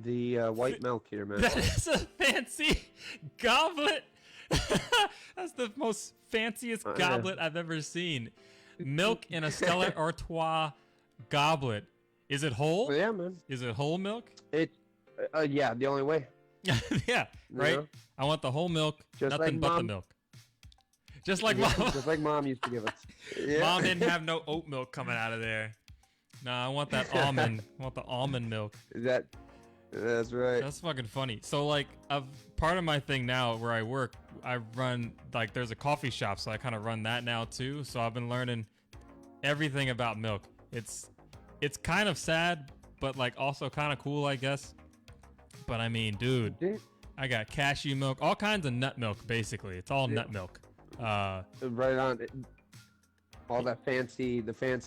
the white milk here, man. That is a fancy goblet. That's the most fanciest goblet I've ever seen. Milk in a Stella Artois goblet. Is it whole? Well, yeah, man. Is it whole milk? Yeah, the only way. Yeah, right? Yeah. I want the whole milk, Just nothing like but the Mom. milk. Just like Mom. Just like Mom used to give us. Yeah. Mom didn't have no oat milk coming out of there. No, I want that almond. I want the almond milk. That's right. That's fucking funny. So like, part of my thing now where I work, I run like there's a coffee shop, so I kind of run that now too. So I've been learning everything about milk. It's kind of sad, but like also kind of cool, I guess. But I mean, dude, I got cashew milk, all kinds of nut milk. Basically, it's all nut milk. Right on. All the fancy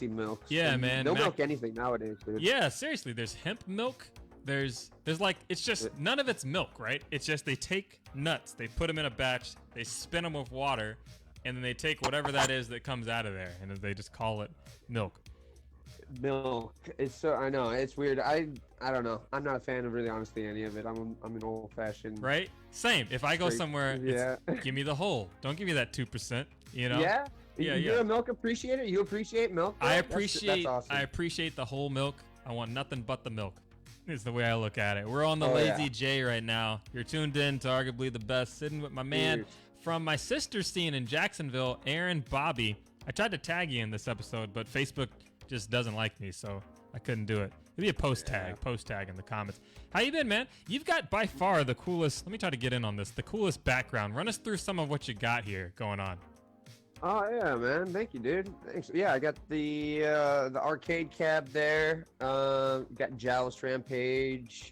milk. Yeah, man. They'll milk anything nowadays, dude. Yeah, seriously. There's hemp milk. There's like, it's just, none of it's milk, right? It's just they take nuts, they put them in a batch, they spin them with water, and then they take whatever that is that comes out of there, and they just call it milk. Milk. I know, it's weird. I don't know. I'm not a fan of really honestly any of it. I'm an old fashioned. Right? Same. If I go somewhere, yeah. Give me the whole. Don't give me that 2%, you know? Yeah? Yeah, You're a milk appreciator? You appreciate milk? Bro? That's awesome. I appreciate the whole milk. I want nothing but the milk. Is the way I look at it. We're on the Lazy J right now. You're tuned in to arguably the best, sitting with my man from my sister's scene in Jacksonville, Aaron Bobby. I tried to tag you in this episode, but Facebook just doesn't like me, so I couldn't do it. It'd be a post tag in the comments. How you been, man? You've got by far the coolest, let me try to get in on this, the coolest background. Run us through some of what you got here going on. Oh yeah, man. Thank you, dude. Thanks. Yeah, I got the arcade cab there. Got Joust Rampage,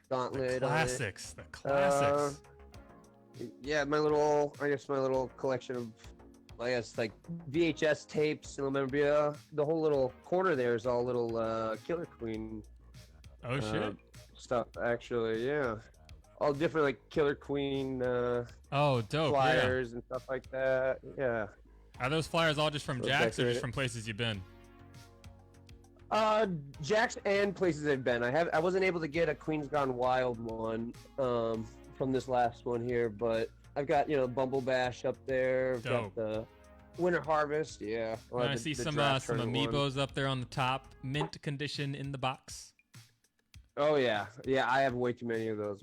Gauntlet. The classics. The classics. Yeah, my little collection of, I guess, like VHS tapes and memorabilia. The whole little corner there is all little Killer Queen. Oh shit. Stuff actually, yeah. All different like Killer Queen dope flyers and stuff like that. Yeah. Are those flyers all just from JAX or just from places you've been? JAX and places I've been. I wasn't able to get a Queens Gone Wild one from this last one here, but I've got Bumble Bash up there. I've got the Winter Harvest. Yeah. I see some amiibos up there on the top, mint condition in the box. Oh yeah, I have way too many of those.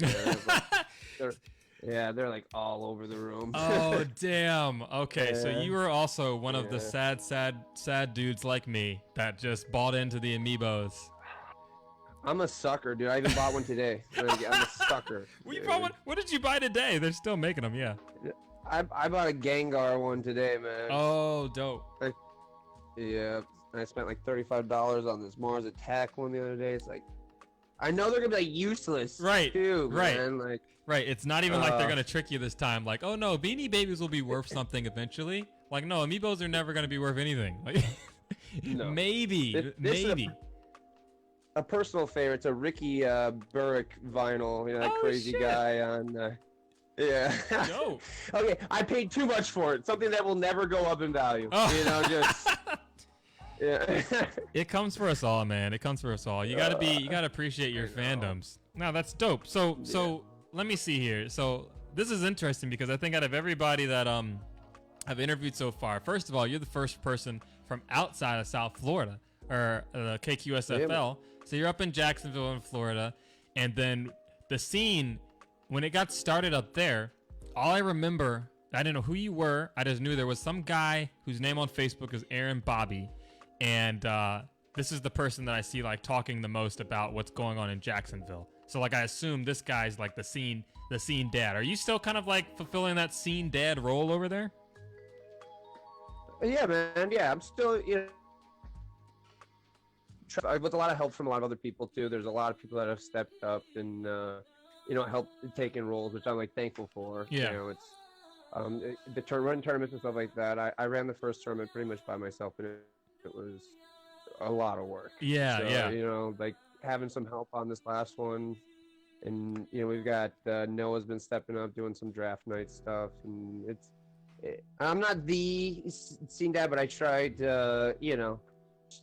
They're like all over the room. Oh damn. Okay, so you were also one of the sad dudes like me that just bought into the amiibos. I'm a sucker, dude. I even bought one today. I'm a sucker. Well, you bought one? What did you buy today? They're still making them, yeah. I bought a Gengar one today, man. Oh, dope. I spent like $35 on this Mars Attack one the other day. It's like, I know they're gonna be like useless, right? Too, man. Like, right. It's not even like they're gonna trick you this time. Like, oh no, Beanie Babies will be worth something eventually. Like, no, amiibos are never gonna be worth anything. Like, no. maybe. A personal favorite. It's a Ricky Burrick vinyl. That crazy guy on. Yeah. Dope. Okay, I paid too much for it. Something that will never go up in value. Oh. Just. Yeah. It comes for us all, man. It comes for us all. You gotta appreciate your fandoms. No, that's dope. So let me see here. So this is interesting because I think out of everybody that I've interviewed so far, first of all, you're the first person from outside of South Florida or KQSFL. So you're up in Jacksonville in Florida, and then the scene when it got started up there. All I remember, I didn't know who you were. I just knew there was some guy whose name on Facebook is Aaron Bobby. And this is the person that I see like talking the most about what's going on in Jacksonville. So like I assume this guy's like the scene dad. Are you still kind of like fulfilling that scene dad role over there? Yeah, man. Yeah, I'm still with a lot of help from a lot of other people too. There's a lot of people that have stepped up and helped taking roles, which I'm like thankful for. Yeah. It's running tournaments and stuff like that. I ran the first tournament pretty much by myself, and it was a lot of work. Yeah. Like having some help on this last one, and we've got Noah's been stepping up doing some draft night stuff, and I'm not the scene dad, but I tried to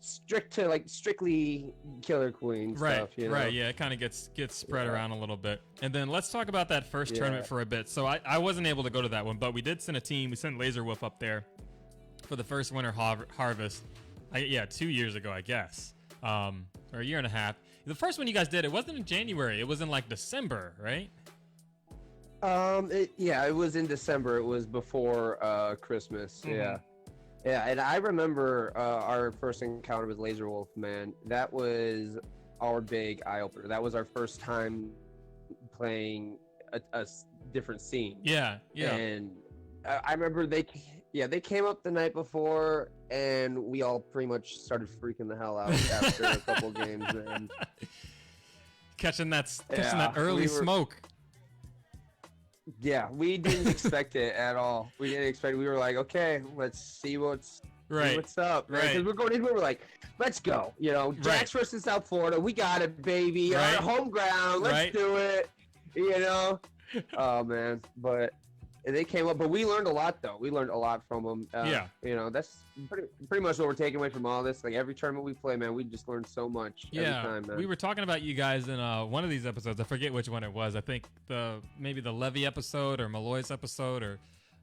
strict to like strictly Killer Queen stuff. You know? Right. Yeah, it kind of gets spread around a little bit. And then let's talk about that first tournament for a bit. So I wasn't able to go to that one, but we did send a team. We sent Laser Wolf up there for the first winter harvest. 2 years ago, I guess, or a year and a half. The first one you guys did, it wasn't in January. It was in like December, right? It was in December. It was before Christmas. Mm-hmm. Yeah, and I remember our first encounter with Laser Wolf, man. That was our big eye opener. That was our first time playing a different scene. Yeah. And I remember they came up the night before, and we all pretty much started freaking the hell out after a couple games. And catching that early smoke. Yeah, we didn't expect it at all. We were like, okay, let's see what's up, man. Because we're going into it, we're like, let's go. You know, JAX versus South Florida. We got it, baby. Our home ground. Let's do it. You know? Oh, man. But they came up. But we learned a lot, though. We learned a lot from them. You know, that's pretty much what we're taking away from all this. Like, every tournament we play, man, we just learn so much every time, man. We were talking about you guys in one of these episodes. I forget which one it was. I think maybe the Levy episode or Malloy's episode.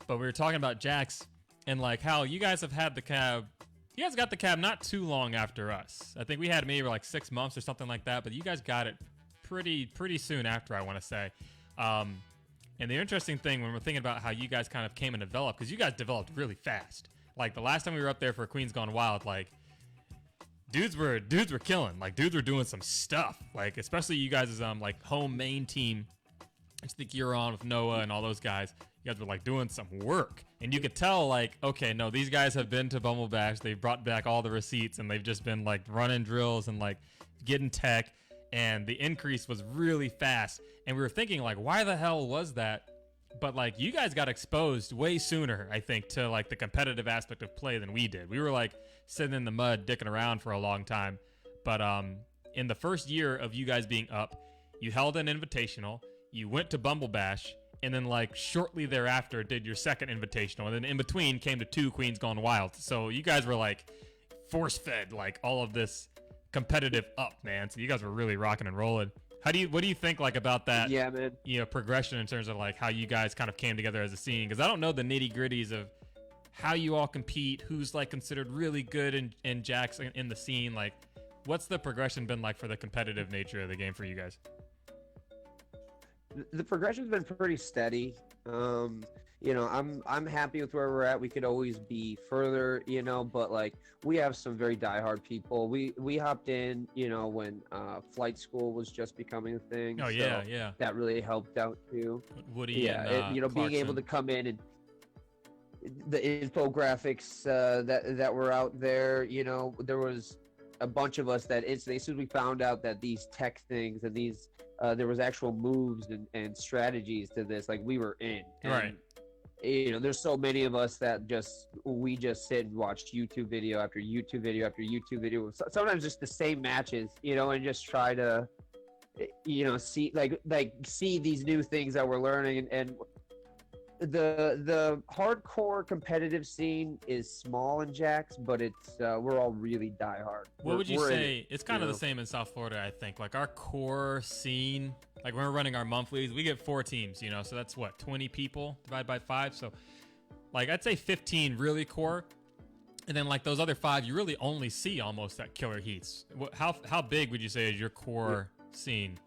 But we were talking about JAX and, like, how you guys have had the cab. You guys got the cab not too long after us. I think we had maybe like 6 months or something like that. But you guys got it pretty soon after, I want to say. And the interesting thing when we're thinking about how you guys kind of came and developed, because you guys developed really fast. Like the last time we were up there for Queens Gone Wild, like dudes were killing. Like dudes were doing some stuff. Like especially you guys' like home main team. I think you're on with Noah and all those guys. You guys were like doing some work, and you could tell like, okay, no, these guys have been to Bumble Bash. They've brought back all the receipts, and they've just been like running drills and like getting tech. And the increase was really fast. And we were thinking, like, why the hell was that? But, like, you guys got exposed way sooner, I think, to, like, the competitive aspect of play than we did. We were, like, sitting in the mud, dicking around for a long time. But in the first year of you guys being up, you held an invitational, you went to Bumble Bash, and then, like, shortly thereafter did your second invitational. And then in between came to 2 Queens Gone Wild. So you guys were, like, force-fed, like, all of this competitive up, man. So you guys were really rocking and rolling. What do you think like about that? Yeah, man. You know, progression in terms of like how you guys kind of came together as a scene? Because I don't know the nitty gritties of how you all compete, who's like considered really good in JAX in the scene. Like, what's the progression been like for the competitive nature of the game for you guys? The progression's been pretty steady. You know, I'm happy with where we're at. We could always be further, you know, but like we have some very diehard people. We hopped in, you know, when flight school was just becoming a thing. Oh, so yeah. That really helped out too. Woody and you know, Clarkson. being able to come in and the infographics that were out there, you know, there was a bunch of us that instantly, as soon as we found out that these tech things and these there was actual moves and strategies to this, like we were in. And, right. You know, there's so many of us that we just sit and watch YouTube video after YouTube video after YouTube video. Sometimes just the same matches, you know, and just try to, you know, see see these new things that we're learning. And the hardcore competitive scene is small in JAX, but it's we're all really diehard. What would you say? It's kind of the same in South Florida, I think. Like our core scene, like when we're running our monthlies, we get 4 teams, you know, so that's what, 20 people divided by 5. So like I'd say 15 really core, and then like those other 5 you really only see almost at Killer Heats. How big would you say is your core scene?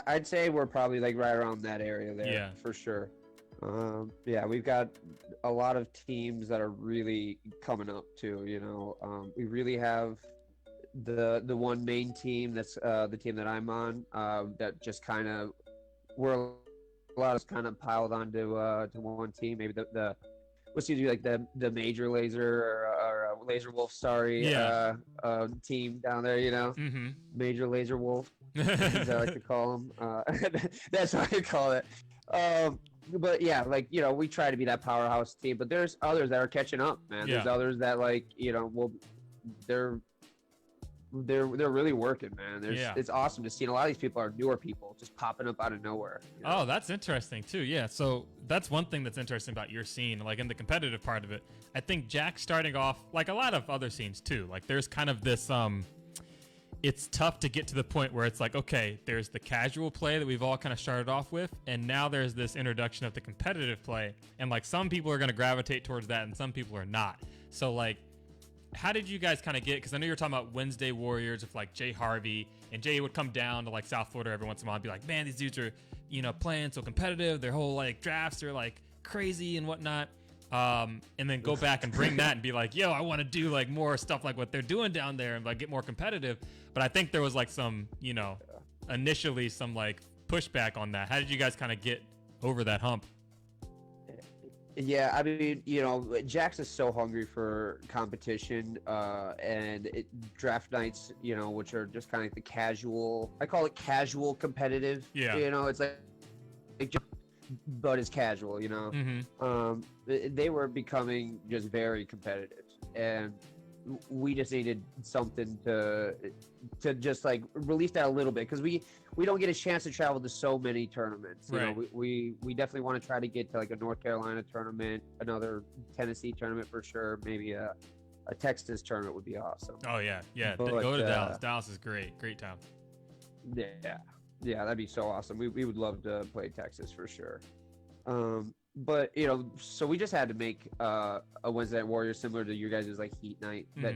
I'd say we're probably like right around that area there. Yeah, for sure. Yeah, we've got a lot of teams that are really coming up too. You know, we really have the one main team that's the team that I'm on. That just kind of we're a lot of us kind of piled onto to one team. Maybe the what's usually like the Major Laser or Laser Wolf. Sorry, team down there. You know, Major Laser Wolf. As I like to call them. That's what I call it. But yeah, like, you know, we try to be that powerhouse team, but there's others that are catching up, man. There's others that, like, you know, they're they're really working, man. Yeah. It's awesome to see. And a lot of these people are newer people just popping up out of nowhere. You know? Oh, that's interesting too. Yeah. So that's one thing that's interesting about your scene, like in the competitive part of it. I think JAX starting off like a lot of other scenes too. Like there's kind of this it's tough to get to the point where it's like, okay, there's the casual play that we've all kind of started off with, and now there's this introduction of the competitive play, and like some people are going to gravitate towards that and some people are not. So like, how did you guys kind of get, because I know you were talking about Wednesday Warriors with like Jay Harvey, and Jay would come down to like South Florida every once in a while and be like, man, these dudes are, you know, playing so competitive, their whole like drafts are like crazy and whatnot. And then go back and bring that and be like, yo, I want to do like more stuff like what they're doing down there and like get more competitive. But I think there was like some, you know, initially some like pushback on that. How did you guys kind of get over that hump? Yeah, I mean, you know, JAX is so hungry for competition, and draft nights, you know, which are just kind of like the casual, I call it casual competitive. Yeah. You know, it's like but it's casual, you know. Mm-hmm. They were becoming just very competitive, and we just needed something to just like release that a little bit, because we don't get a chance to travel to so many tournaments. You right. know, we definitely want to try to get to like a North Carolina tournament, another Tennessee tournament for sure, maybe a Texas tournament would be awesome. Oh yeah, yeah. But, go to Dallas. Dallas is great town. Yeah, that'd be so awesome. We would love to play Texas for sure. But you know, so we just had to make a Wednesday Night Warrior similar to your guys' like Heat Night, that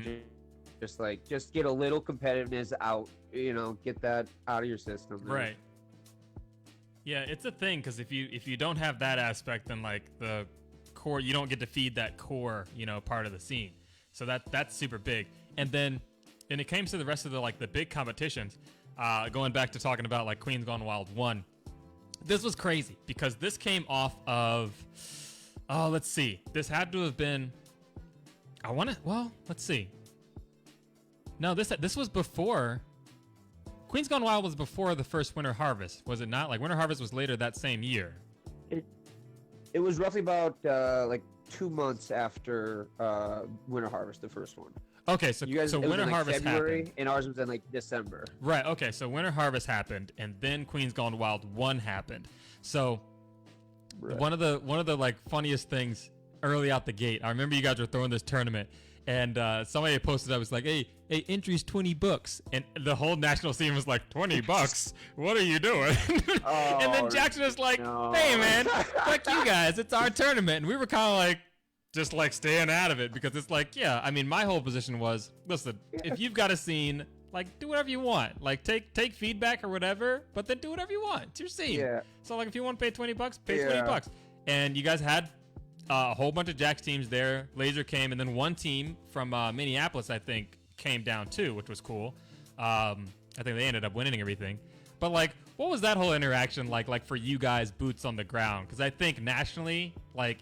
just get a little competitiveness out, you know, get that out of your system. Man. Right. Yeah, it's a thing, because if you don't have that aspect, then like the core, you don't get to feed that core, you know, part of the scene. So that's super big. And then when it came to the rest of the like the big competitions, going back to talking about like Queens Gone Wild 1, this was crazy because this came off of, let's see, this had to have been, let's see. No, this was before, Queens Gone Wild was before the first Winter Harvest, was it not? Like Winter Harvest was later that same year. It was roughly about like 2 months after Winter Harvest, the first one. Okay, so Winter Harvest February, happened, and ours was in like December. Right. Okay, so Winter Harvest happened, and then Queens Gone Wild 1 happened. So right. one of the like funniest things early out the gate, I remember you guys were throwing this tournament, and somebody posted up, was like, hey, entry's $20, and the whole national scene was like, $20? What are you doing? And then Jackson was like, hey man, fuck you guys, it's our tournament, and we were kind of like, just like staying out of it, because it's like, yeah, I mean, my whole position was, listen, if you've got a scene, like do whatever you want, like take feedback or whatever, but then do whatever you want. It's your scene. Yeah. So like if you want to pay $20, pay $20. And you guys had a whole bunch of JAX teams there. Laser came, and then one team from Minneapolis, I think, came down too, which was cool. I think they ended up winning everything. But like, what was that whole interaction like for you guys, boots on the ground? Because I think nationally, like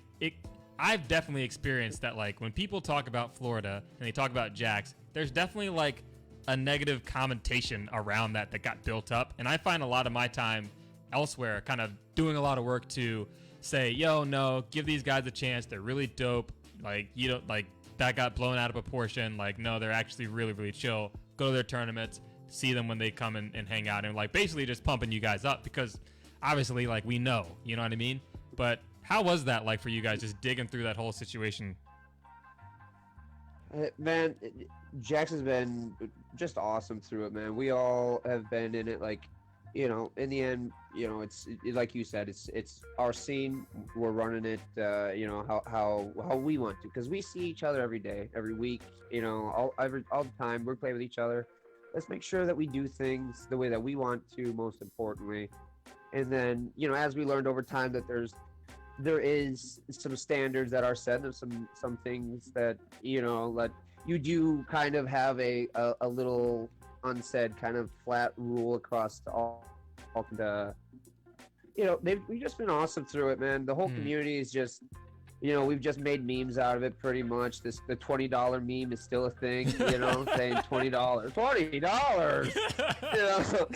I've definitely experienced that, like when people talk about Florida and they talk about JAX, there's definitely like a negative connotation around that got built up. And I find a lot of my time elsewhere kind of doing a lot of work to say, yo, no, give these guys a chance. They're really dope. Like, you don't like that got blown out of proportion. Like, no, they're actually really, really chill. Go to their tournaments, see them when they come and hang out, and like basically just pumping you guys up, because obviously like we know, you know what I mean? But how was that like for you guys, just digging through that whole situation? Man, JAX has been just awesome through it, man. We all have been in it, like, you know, in the end, you know, it's like you said, it's our scene. We're running it, you know, how we want to, because we see each other every day, every week, you know, all the time. We're playing with each other. Let's make sure that we do things the way that we want to, most importantly. And then, you know, as we learned over time, that there is some standards that are set. There's some things that, you know, that you do kind of have a little unsaid kind of flat rule across all the, you know, we've just been awesome through it, man. The whole community is just, you know, we've just made memes out of it pretty much. The $20 meme is still a thing, you know, saying $20. You know,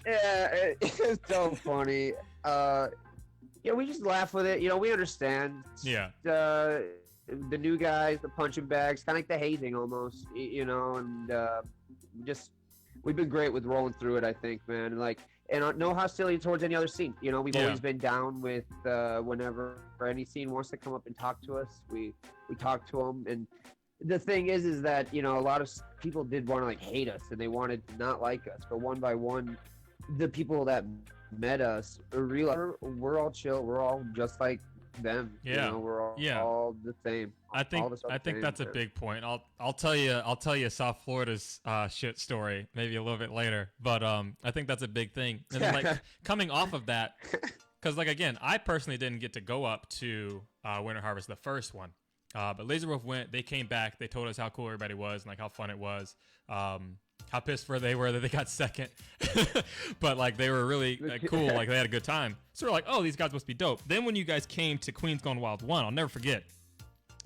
yeah, it's so funny. Yeah, we just laugh with it. You know, we understand. Yeah. The new guys, the punching bags, kind of like the hazing almost, you know, and we've been great with rolling through it, I think, man. And like, and no hostility towards any other scene. You know, we've always been down with whenever any scene wants to come up and talk to us, we talk to them. And the thing is that, you know, a lot of people did want to like hate us and they wanted to not like us, but one by one, the people that met us realized we're all chill, we're all just like them. Yeah, you know, we're all the same. I think that's a big point. I'll tell you South Florida's shit story maybe a little bit later, but I think that's a big thing. And then, like coming off of that, because like again, I personally didn't get to go up to Winter Harvest, the first one, but Laser Wolf went. They came back. They told us how cool everybody was and like how fun it was. How pissed they were that they got second, but like they were really cool. Like they had a good time. So we're like, oh, these guys must be dope. Then when you guys came to Queens Gone Wild 1, I'll never forget.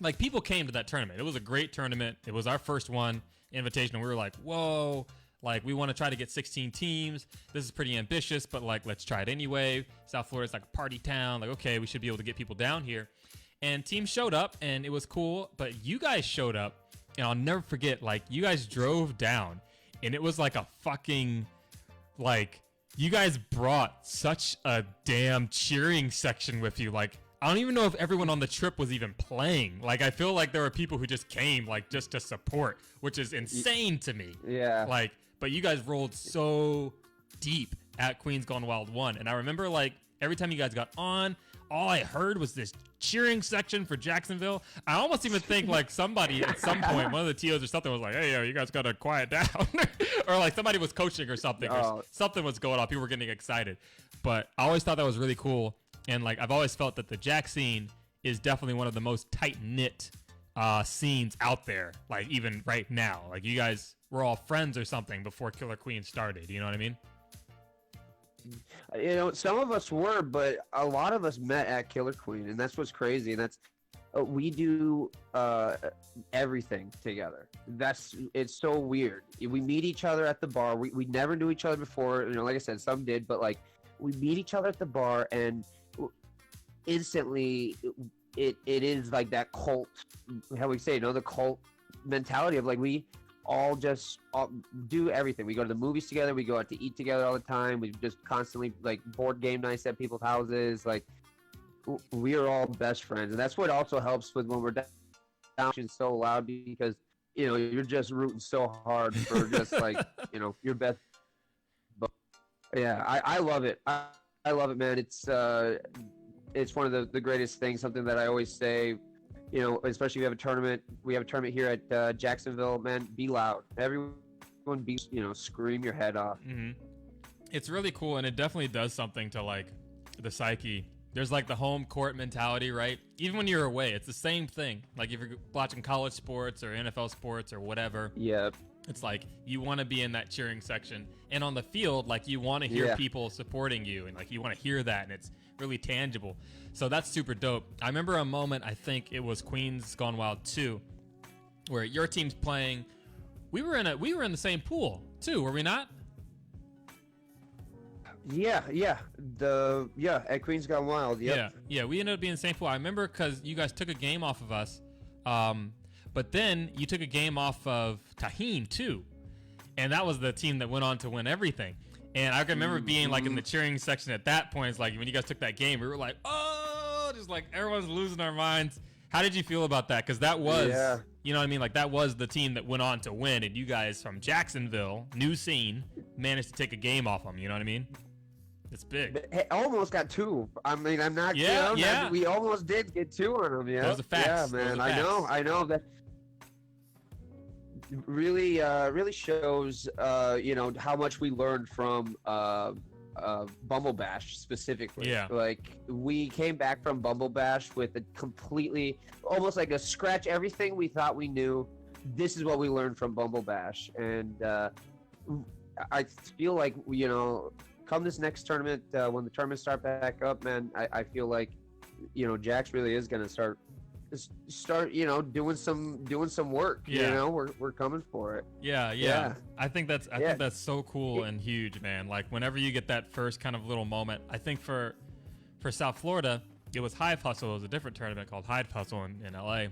Like people came to that tournament. It was a great tournament. It was our first one, Invitational. We were like, whoa, like we want to try to get 16 teams. This is pretty ambitious, but like let's try it anyway. South Florida's like a party town. Like okay, we should be able to get people down here. And teams showed up, and it was cool. But you guys showed up, and I'll never forget. Like you guys drove down. And it was like a fucking, like, you guys brought such a damn cheering section with you. Like, I don't even know if everyone on the trip was even playing. Like, I feel like there were people who just came, like, just to support, which is insane to me. Yeah. Like, but you guys rolled so deep at Queens Gone Wild 1. And I remember, like, every time you guys got on, all I heard was this cheering section for Jacksonville. I almost even think like somebody at some point, one of the TOs or something was like, hey, yo, you guys got to quiet down. Or like somebody was coaching or something. Or something was going on. People were getting excited. But I always thought that was really cool. And like I've always felt that the JAX scene is definitely one of the most tight-knit scenes out there. Like even right now. Like you guys were all friends or something before Killer Queen started. You know what I mean? You know, some of us were, but a lot of us met at Killer Queen, and that's what's crazy. And that's we do everything together. It's so weird. We meet each other at the bar. We never knew each other before. You know, like I said, some did, but like we meet each other at the bar, and instantly it is like that cult. How we say, you know, the cult mentality of like we all just do everything. We go to the movies together. We go out to eat together all the time. We just constantly like board game nights at people's houses. Like we are all best friends, and that's what also helps with when we're down so loud, because you know you're just rooting so hard for just like you know your best. But yeah, I love it. I love it, man. It's one of the greatest things. Something that I always say. You know, especially if we have a tournament here at Jacksonville, man, be loud. Everyone be, you know, scream your head off. Mm-hmm. It's really cool, and it definitely does something to, like, the psyche. There's, like, the home court mentality, right? Even when you're away, it's the same thing. Like, if you're watching college sports or NFL sports or whatever. Yep. It's like, you want to be in that cheering section. And on the field, like, you want to hear people supporting you, and, like, you want to hear that, and it's really tangible. So that's super dope. I remember a moment, I think it was Queens Gone Wild 2, where your team's playing. We were in the same pool too, were we not? Yeah, at Queens Gone Wild. Yep. Yeah, we ended up being in the same pool. I remember because you guys took a game off of us, but then you took a game off of Tahin too, and that was the team that went on to win everything. And I can remember being like in the cheering section at that point. It's like when you guys took that game, we were like, oh, just like everyone's losing our minds. How did you feel about that? Because that was, you know what I mean? Like that was the team that went on to win. And you guys from Jacksonville, new scene, managed to take a game off them. You know what I mean? It's big. Hey, almost got two. I mean, I'm not kidding. Yeah. We almost did get two on them. Yeah. Those are facts. Yeah, man. I know that. Really shows you know how much we learned from Bumble Bash specifically. Yeah, like we came back from Bumble Bash with a completely almost like a scratch everything we thought we knew. This is what we learned from Bumble Bash, and I feel like you know come this next tournament when the tournaments start back up, man, I feel like you know JAX really is gonna start you know doing some work. You know we're coming for it. Yeah. I think that's so cool and huge, man. Like whenever you get that first kind of little moment, I think for South Florida it was Hive Hustle. It was a different tournament called Hive Hustle in LA,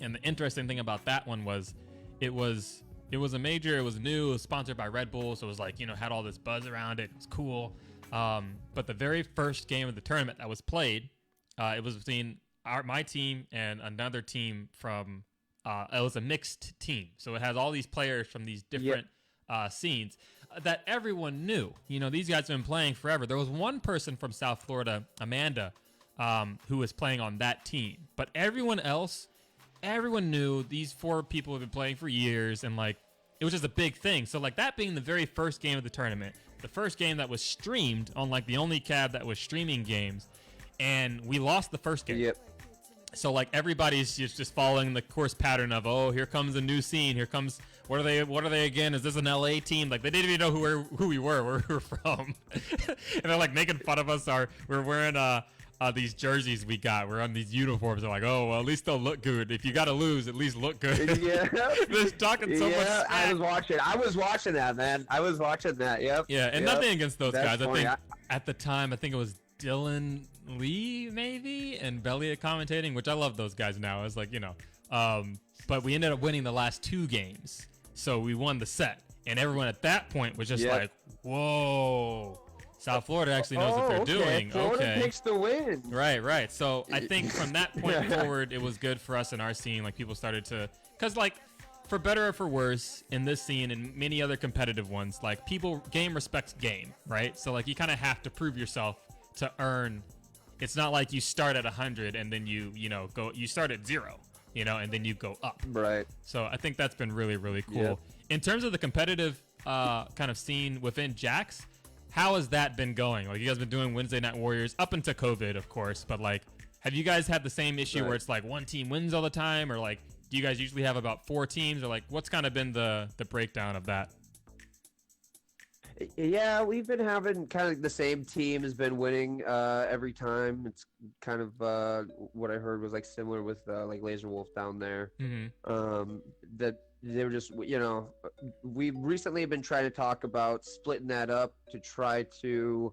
and the interesting thing about that one was it was It was a major. It was new. It was sponsored by Red Bull, so it was like, you know, had all this buzz around it. It was cool. But the very first game of the tournament that was played, it was between my team and another team from. It was a mixed team, so it has all these players from these different scenes that everyone knew. You know, these guys have been playing forever. There was one person from South Florida, Amanda, who was playing on that team, but everyone else, everyone knew these 4 people have been playing for years, and like it was just a big thing. So like that being the very first game of the tournament, the first game that was streamed on like the only cab that was streaming games, and we lost the first game. Yep. So like everybody's just following the course pattern of, oh, here comes a new scene. Here comes, what are they again? Is this an LA team? Like they didn't even know who we were, where we were from. And they're like making fun of us. We're wearing these jerseys we got. We're on these uniforms. They're like, oh, well, at least they'll look good. If you got to lose, at least look good. Yeah. Just talking so much smack. I was watching that, man. I was watching that. Yep. Yeah, and nothing against those That's guys. funny. I think at the time, I think it was Dylan Lee maybe and Belia commentating, which I love those guys now. I was like, you know, but we ended up winning the last 2 games, so we won the set, and everyone at that point was just like, whoa, South Florida actually knows what they're doing. Florida picks the win. Right. So I think from that point forward, it was good for us in our scene. Like people started to, because like for better or for worse, in this scene and many other competitive ones, like game respects game, right? So like you kind of have to prove yourself to earn. It's not like you start at 100 and then you start at 0, you know, and then you go up. Right. So I think that's been really, really cool. Yep. In terms of the competitive kind of scene within JAX, how has that been going? Like you guys been doing Wednesday Night Warriors up until COVID, of course, but like, have you guys had the same issue where it's like one team wins all the time, or like, do you guys usually have about 4 teams, or like, what's kind of been the breakdown of that? Yeah, we've been having kind of the same team has been winning every time. It's kind of what I heard was like similar with like Laser Wolf down there. Mm-hmm. That they were just, you know, we've recently been trying to talk about splitting that up to try to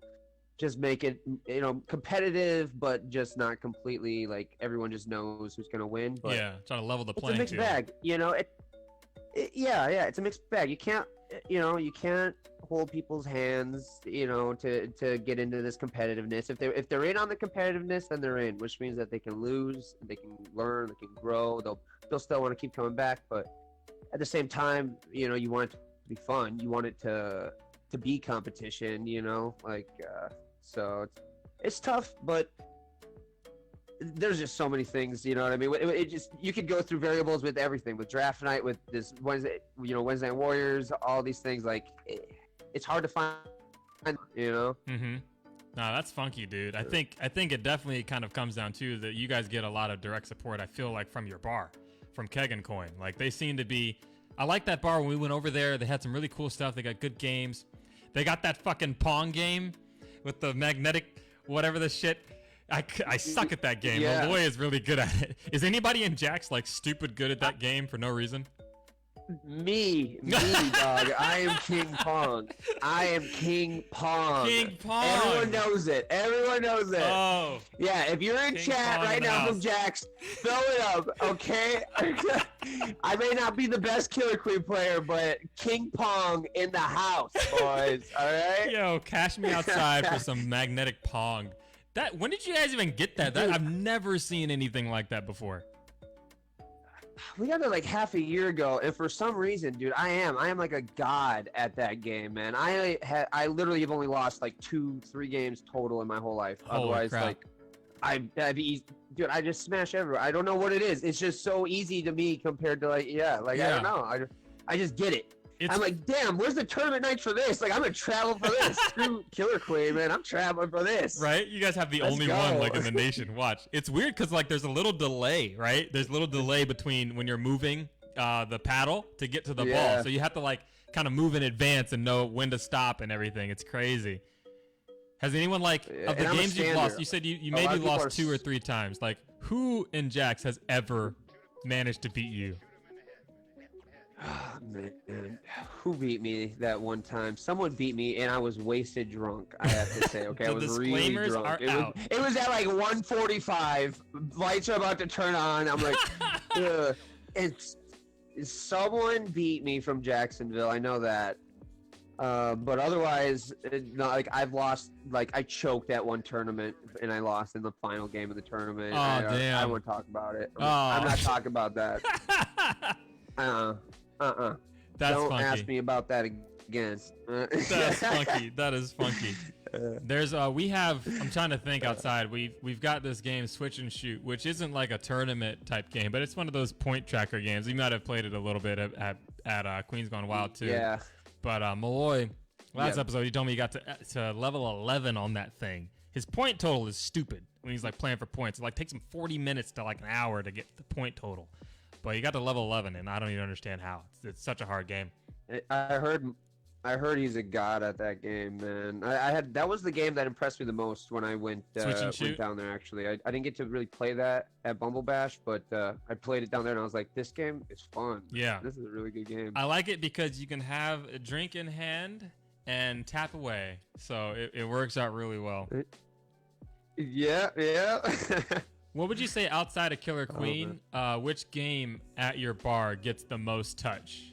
just make it, you know, competitive, but just not completely like everyone just knows who's gonna win. But yeah, trying to level the playing field. It's a mixed bag, you know. Yeah, it's a mixed bag. You can't hold people's hands, you know, to get into this competitiveness. If they're in on the competitiveness, then they're in, which means that they can lose, they can learn, they can grow. They'll still want to keep coming back, but at the same time, you know, you want it to be fun. You want it to be competition, you know, like so it's tough, but there's just so many things, you know what I mean? It just, you could go through variables with everything, with draft night, with this Wednesday Night Warriors, all these things. Like it's hard to find, you know. Mm-hmm. No, that's funky, dude. I think it definitely kind of comes down to that you guys get a lot of direct support, I feel like, from your bar, from Keg and Coin. Like they seem to be, I like that bar. When we went over there, they had some really cool stuff. They got good games. They got that fucking Pong game with the magnetic whatever the shit. I suck at that game. Yeah. Malloy is really good at it. Is anybody in JAX like stupid good at that game for no reason? Me, dog. I am King Pong. King Pong. Everyone knows it. Oh. Yeah, if you're in King chat Pong right in the now house. from JAX, fill it up, okay? I may not be the best Killer Queen player, but King Pong in the house, boys. All right? Yo, cash me outside for some magnetic Pong. When did you guys even get that? I've never seen anything like that before. We got it like half a year ago, and for some reason, dude, I am like a god at that game, man. I literally have only lost like 2-3 games total in my whole life. Holy Otherwise, crap. like dude, I just smash everywhere. I don't know what it is. It's just so easy to me compared to I don't know. I just get it. I'm like, damn, where's the tournament night for this? Like, I'm gonna travel for this. Screw Killer Queen, man. I'm traveling for this. Right? You guys have the only one like in the nation. Watch. It's weird because like there's a little delay, right? There's a little delay between when you're moving the paddle to get to the ball. So you have to like kind of move in advance and know when to stop and everything. It's crazy. Has anyone like of the games you've lost? You said you maybe lost 2 or 3 times. Like who in JAX has ever managed to beat you? Oh, man. Who beat me that one time? Someone beat me, and I was wasted drunk, I have to say. Okay, I was really drunk. It was at like 1:45. Lights are about to turn on. I'm like, ugh. someone beat me from Jacksonville. I know that. But otherwise, not like I've lost. Like I choked at one tournament and I lost in the final game of the tournament. Oh, damn! I won't talk about it. Oh. I'm not talking about that. That's Don't funky. ask me about that again. That's funky. That is funky. There's we have. I'm trying to think outside. We've got this game Switch and Shoot, which isn't like a tournament type game, but it's one of those point tracker games. You might have played it a little bit at Queens Gone Wild too. Yeah. But Malloy, last episode, he told me he got to level 11 on that thing. His point total is stupid when he's like playing for points. It like takes him 40 minutes to like an hour to get the point total. But he got to level 11, and I don't even understand how. It's such a hard game. I heard he's a god at that game, man. That was the game that impressed me the most when I went down there. Actually, I didn't get to really play that at Bumble Bash, but I played it down there, and I was like, this game is fun. Yeah, this is a really good game. I like it because you can have a drink in hand and tap away, so it works out really well. Yeah. What would you say outside of Killer Queen? Which game at your bar gets the most touch?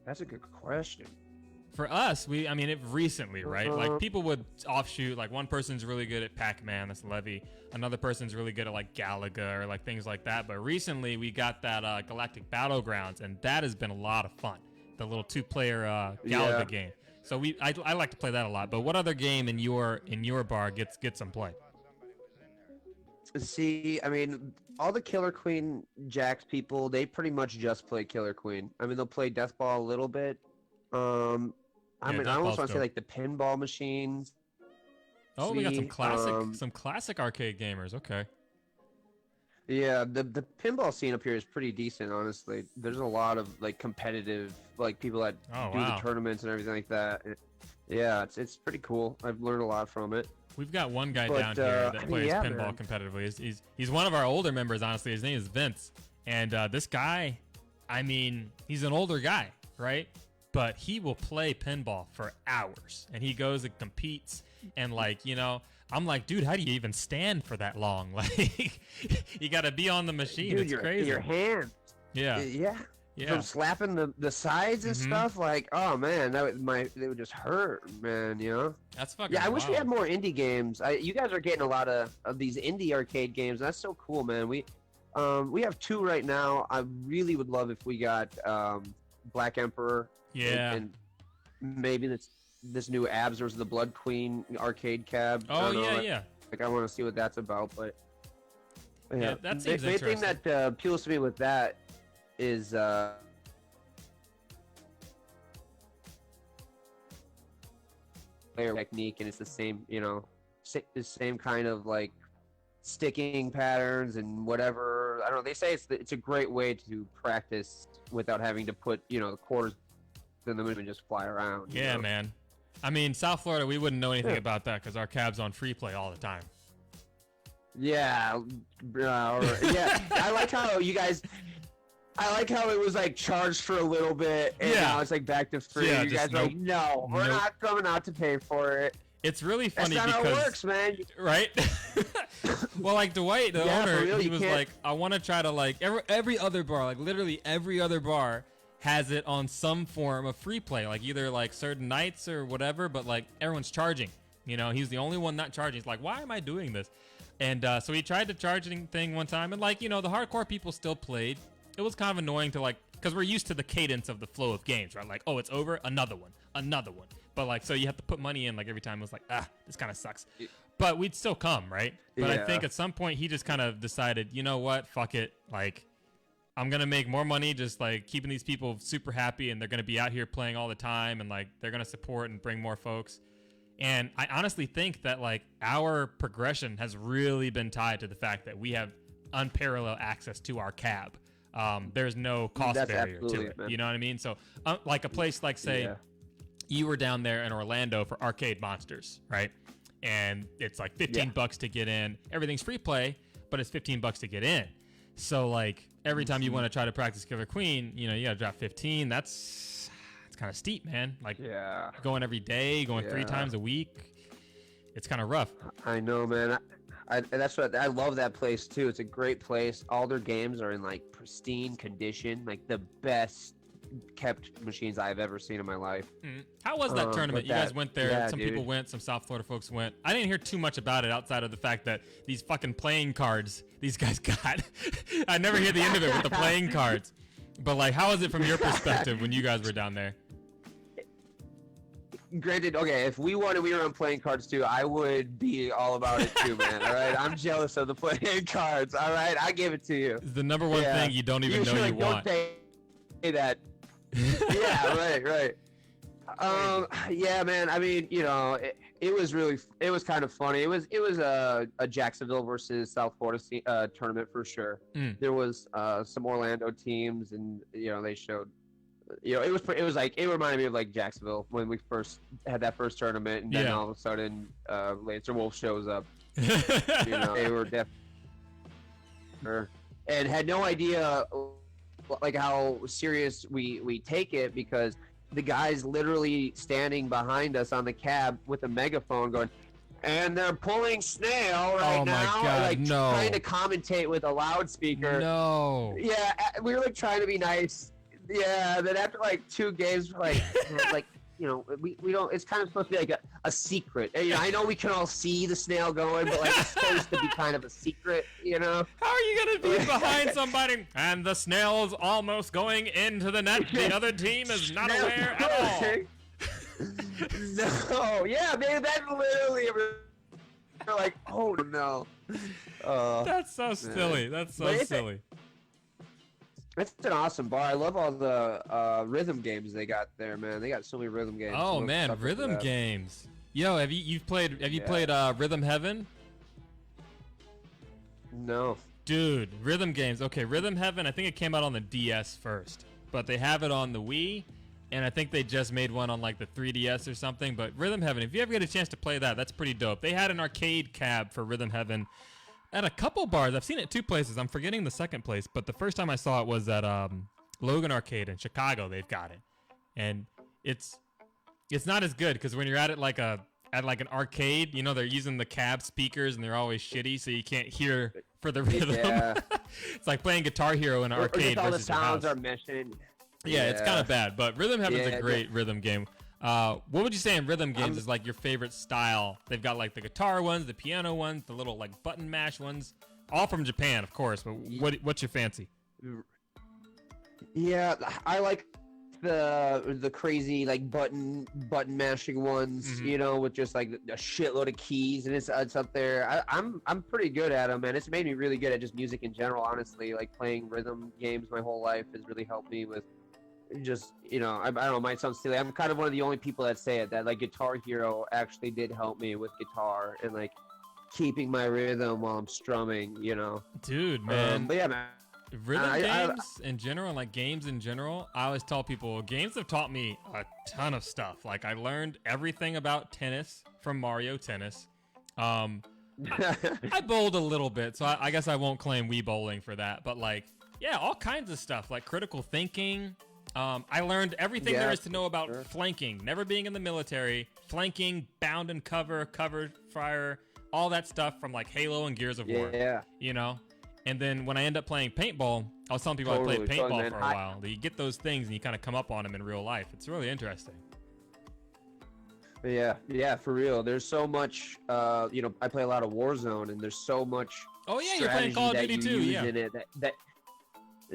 That's a good question. For us, recently, right? Like people would offshoot, like one person's really good at Pac-Man, that's Levy. Another person's really good at like Galaga or like things like that. But recently we got that Galactic Battlegrounds, and that has been a lot of fun. The little 2-player Galaga game. So I like to play that a lot. But what other game in your bar gets some play? See, I mean, all the Killer Queen JAX people, they pretty much just play Killer Queen. I mean, they'll play Deathball a little bit. I almost want to say like the pinball machines. Oh, we got some classic arcade gamers. Okay. Yeah, the pinball scene up here is pretty decent, honestly. There's a lot of like competitive like people that do the tournaments and everything like that. Yeah, it's pretty cool. I've learned a lot from it. We've got one guy down here that plays pinball competitively. He's one of our older members, honestly. His name is Vince. And this guy, I mean, he's an older guy, right? But he will play pinball for hours. And he goes and competes. And like, you know, I'm like, dude, how do you even stand for that long? Like, you got to be on the machine. Dude, it's crazy. Your hands. Yeah. From slapping the sides and stuff, like, oh man, they would just hurt, man. You know. That's fucking. Yeah, I wish we had more indie games. You guys are getting a lot of these indie arcade games. That's so cool, man. We have 2 right now. I really would love if we got Black Emperor. Yeah. And maybe this new Abs versus the Blood Queen arcade cab. Oh yeah. Like I want to see what that's about, but yeah, that seems interesting. The thing that appeals to me with that is player technique, and it's the same, you know, the same kind of like sticking patterns and whatever. I don't know. They say it's a great way to practice without having to put, you know, the quarters in the moon and just fly around. Yeah, man. I mean, South Florida, we wouldn't know anything about that because our cab's on free play all the time. Yeah, I like how you guys. I like how it was like charged for a little bit, and now it's like back to free. Yeah, you guys are like, no, we're not coming out to pay for it. It's really funny That's not because how it works, man. Right? Well, like Dwight, the owner, he was like, I want to try to like every other bar, like literally every other bar has it on some form of free play, like either like certain nights or whatever, but like everyone's charging. You know, he's the only one not charging. He's like, why am I doing this? And so he tried the charging thing one time, and like, you know, the hardcore people still played. It was kind of annoying to like, because we're used to the cadence of the flow of games, right? Like, oh, it's over, another one. But like, so you have to put money in like every time. It was like, this kind of sucks. But we'd still come, right? But I think at some point he just kind of decided, you know what, fuck it. Like, I'm going to make more money just like keeping these people super happy, and they're going to be out here playing all the time, and like they're going to support and bring more folks. And I honestly think that like our progression has really been tied to the fact that we have unparalleled access to our cab. There's no cost barrier to it. Man. You know what I mean? So like a place like, say, you were down there in Orlando for Arcade Monsters, right? And it's like $15 to get in. Everything's free play, but it's $15 to get in. So like every time you want to try to practice Killer Queen, you know, you got to drop 15. That's kind of steep, man. Like going every day, going 3 times a week. it's kind of rough. I know, man. That's what I love that place too. It's a great place. All their games are in like pristine condition, like the best kept machines I've ever seen in my life. How was that tournament? You guys went there. Yeah, some dude. people went. Some South Florida folks went. I didn't hear too much about it outside of the fact that these fucking playing cards these guys got. I never hear the end of it with the playing cards. But like, how was it from your perspective when you guys were down there? Granted, okay, if we won and we were on playing cards too, I would be all about it too, man. All right, I'm jealous of the playing cards. All right, I give it to you. It's the number one thing you don't even know you want. Don't say that. Yeah, right. Yeah, man. I mean, you know, it was kind of funny. It was a Jacksonville versus South Florida tournament for sure. There was some Orlando teams, and you know they showed. You know, it was like, it reminded me of like Jacksonville when we first had that first tournament, and then all of a sudden, Lancer Wolf shows up. You know, they were definitely and had no idea like how serious we take it, because the guy's literally standing behind us on the cab with a megaphone going, and they're pulling snail right now. Oh my God, like trying to commentate with a loudspeaker. No. Yeah, we were like trying to be nice. Yeah, then after like 2 games, like you know, we don't. It's kind of supposed to be like a secret. And, you know, I know we can all see the snail going, but like it's supposed to be kind of a secret, you know. How are you gonna be behind somebody and the snail's almost going into the net? The other team is not aware at all. No, yeah, man, that literally. We're like, oh no. That's so silly. That's so silly. It's an awesome bar. I love all the rhythm games they got there, man. They got so many rhythm games. Oh man, rhythm games. Yo, have you played Rhythm Heaven? No. Dude, rhythm games. Okay, Rhythm Heaven, I think it came out on the DS first, but they have it on the Wii, and I think they just made one on like the 3DS or something. But Rhythm Heaven, if you ever get a chance to play that, that's pretty dope. They had an arcade cab for Rhythm Heaven at a couple bars. I've seen it 2 places. I'm forgetting the second place, but the first time I saw it was at Logan Arcade in Chicago. They've got it, and it's not as good because when you're at it like an arcade, you know, they're using the cab speakers and they're always shitty, so you can't hear for the rhythm. Yeah. It's like playing Guitar Hero in an arcade all versus the sounds are meshing. Yeah, it's kind of bad, but Rhythm Heaven's a great rhythm game. What would you say in rhythm games is like your favorite style? They've got like the guitar ones, the piano ones, the little like button mash ones, all from Japan, of course. But what's your fancy? Yeah, I like the crazy like button mashing ones, you know, with just like a shitload of keys, and it's up there. I'm pretty good at them, and it's made me really good at just music in general. Honestly, like playing rhythm games my whole life has really helped me with. Just, you know, I don't know, it might sound silly. I'm kind of one of the only people that say it, that like Guitar Hero actually did help me with guitar and like keeping my rhythm while I'm strumming, you know. Dude, man. But yeah, man. Rhythm games in general, like games in general, I always tell people games have taught me a ton of stuff. Like I learned everything about tennis from Mario Tennis. I bowled a little bit, so I guess I won't claim Wii bowling for that. But like, yeah, all kinds of stuff like critical thinking. I learned everything there is to know about flanking, never being in the military, flanking, bound and cover fire, all that stuff from like Halo and Gears of War. Yeah. You know? And then when I end up playing paintball, I was telling people I played paintball for a while. You get those things and you kind of come up on them in real life. It's really interesting. Yeah, for real. There's so much, you know, I play a lot of Warzone, and there's so much. Oh yeah, you're playing Call of Duty too. Yeah. In it that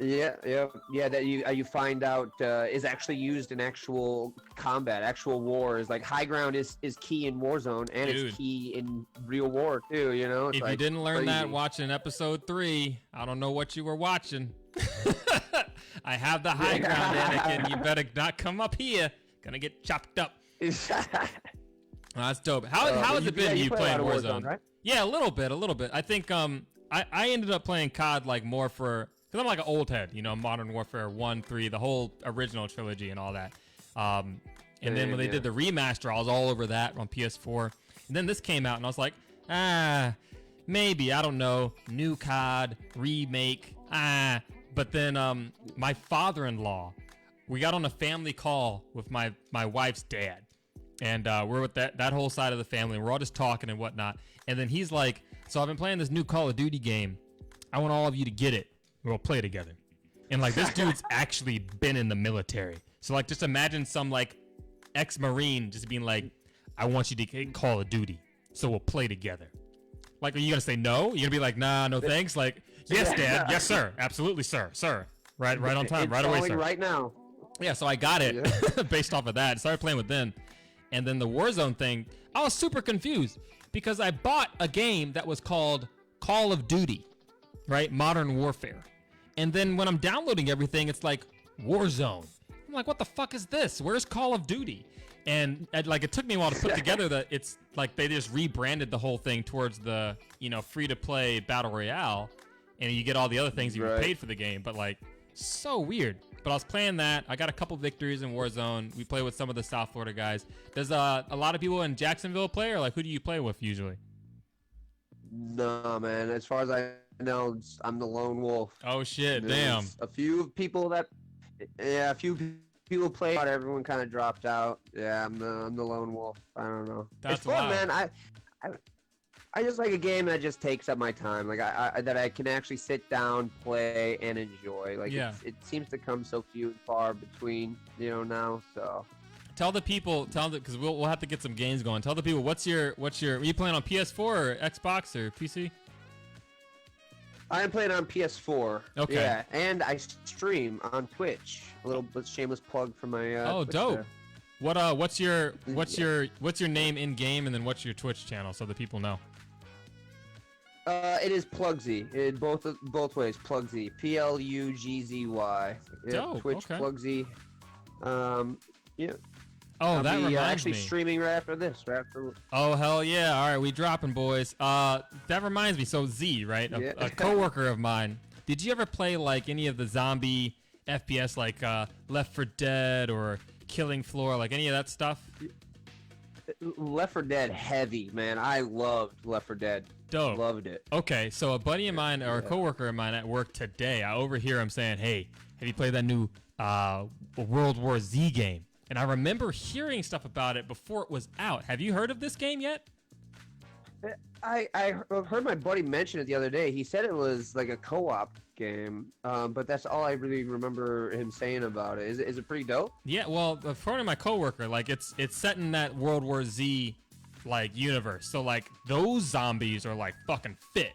you find out is actually used in actual combat, actual wars. Like high ground is key in Warzone, and it's key in real war too. You know, if you didn't learn that watching episode 3, I don't know what you were watching. I have the high ground, Anakin. You better not come up here. Gonna get chopped up. That's dope. How has it been you playing Warzone? Right? Yeah, a little bit. I think I ended up playing COD like more for. Because I'm like an old head, you know, Modern Warfare 1, 3, the whole original trilogy and all that. And then when they did the remaster, I was all over that on PS4. And then this came out, and I was like, maybe, I don't know, new COD, remake, But then my father-in-law, we got on a family call with my wife's dad. And we're with that whole side of the family. We're all just talking and whatnot. And then he's like, so I've been playing this new Call of Duty game. I want all of you to get it. We'll play together. And like this dude's actually been in the military. So like just imagine some like ex-Marine just being like, I want you to get Call of Duty. So we'll play together. Like, are you going to say no? You're going to be like, nah, no thanks? Like, yes, Dad. Yes, sir. Absolutely, sir. Sir. Right on time. Right away, sir. Right now. Yeah, so I got it based off of that. I started playing with them. And then the Warzone thing, I was super confused because I bought a game that was called Call of Duty, right? Modern Warfare. And then when I'm downloading everything, it's like Warzone. I'm like, what the fuck is this? Where's Call of Duty? And like it took me a while to put together that it's like they just rebranded the whole thing towards the, free-to-play Battle Royale. And you get all the other things you paid for the game. But like, so weird. But I was playing that. I got a couple victories in Warzone. We play with some of the South Florida guys. Does a lot of people in Jacksonville play, or like who do you play with usually? No, man. As far as I know, I'm the lone wolf. Oh shit! Damn. A few people play, but everyone kind of dropped out. Yeah, I'm the lone wolf. I don't know. That's it's fun, wild. man. I just like a game that just takes up my time. Like that I can actually sit down, play, and enjoy. Like it seems to come so few and far between, now. So tell the people, because we'll have to get some games going. Tell the people what's your are you playing on PS4 or Xbox or PC? I'm playing on PS4. Okay. Yeah, and I stream on Twitch. A little shameless plug for my. Oh, Twitch dope. there. What's your name in game, and then what's your Twitch channel so the people know? It is Plugzy. Both ways. Plugzy. Plugzy. Dope. Twitch Okay. Plugzy. Yeah. Oh, that reminds actually me. streaming right after this. Oh hell yeah! All right, we dropping, boys. That reminds me. So Z, right? A coworker of mine. Did you ever play like any of the zombie FPS, like Left 4 Dead or Killing Floor, like any of that stuff? Left 4 Dead heavy, man. I loved Left 4 Dead. Dope. Loved it. Okay, so a buddy of mine or a coworker of mine at work today, I overhear him saying, "Hey, have you played that new World War Z game?" And I remember hearing stuff about it before it was out. Have you heard of this game yet? I heard my buddy mention it the other day. He said it was like a co-op game, but that's all I really remember him saying about it. Is it pretty dope? Yeah, well, according to my coworker, like it's set in that World War Z like universe. So like those zombies are like fucking fit.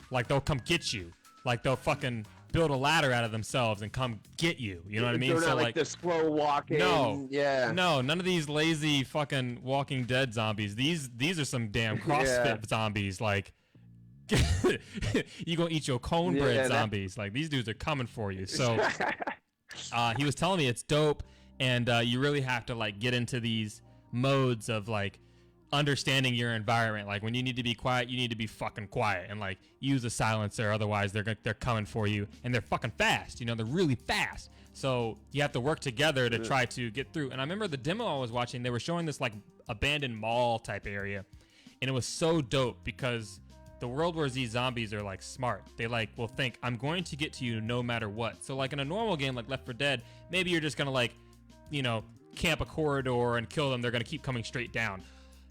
Like they'll come get you. Like they'll fucking build a ladder out of themselves and come get you. You know what I mean? They're not so like the slow walking. No. Yeah. No, none of these lazy fucking Walking Dead zombies. These are some damn CrossFit zombies. Like you gonna eat your cornbread zombies. Like these dudes are coming for you. So he was telling me it's dope, and you really have to like get into these modes of like understanding your environment. Like when you need to be quiet, you need to be fucking quiet and like use a silencer, otherwise they're coming for you, and they're fucking fast. They're really fast. So you have to work together to try to get through. And I remember the demo I was watching, they were showing this like abandoned mall type area, and it was so dope because the World War Z zombies are like smart. They like will think, I'm going to get to you no matter what. So like in a normal game like Left 4 Dead, maybe you're just gonna like camp a corridor and kill them. They're gonna keep coming straight down.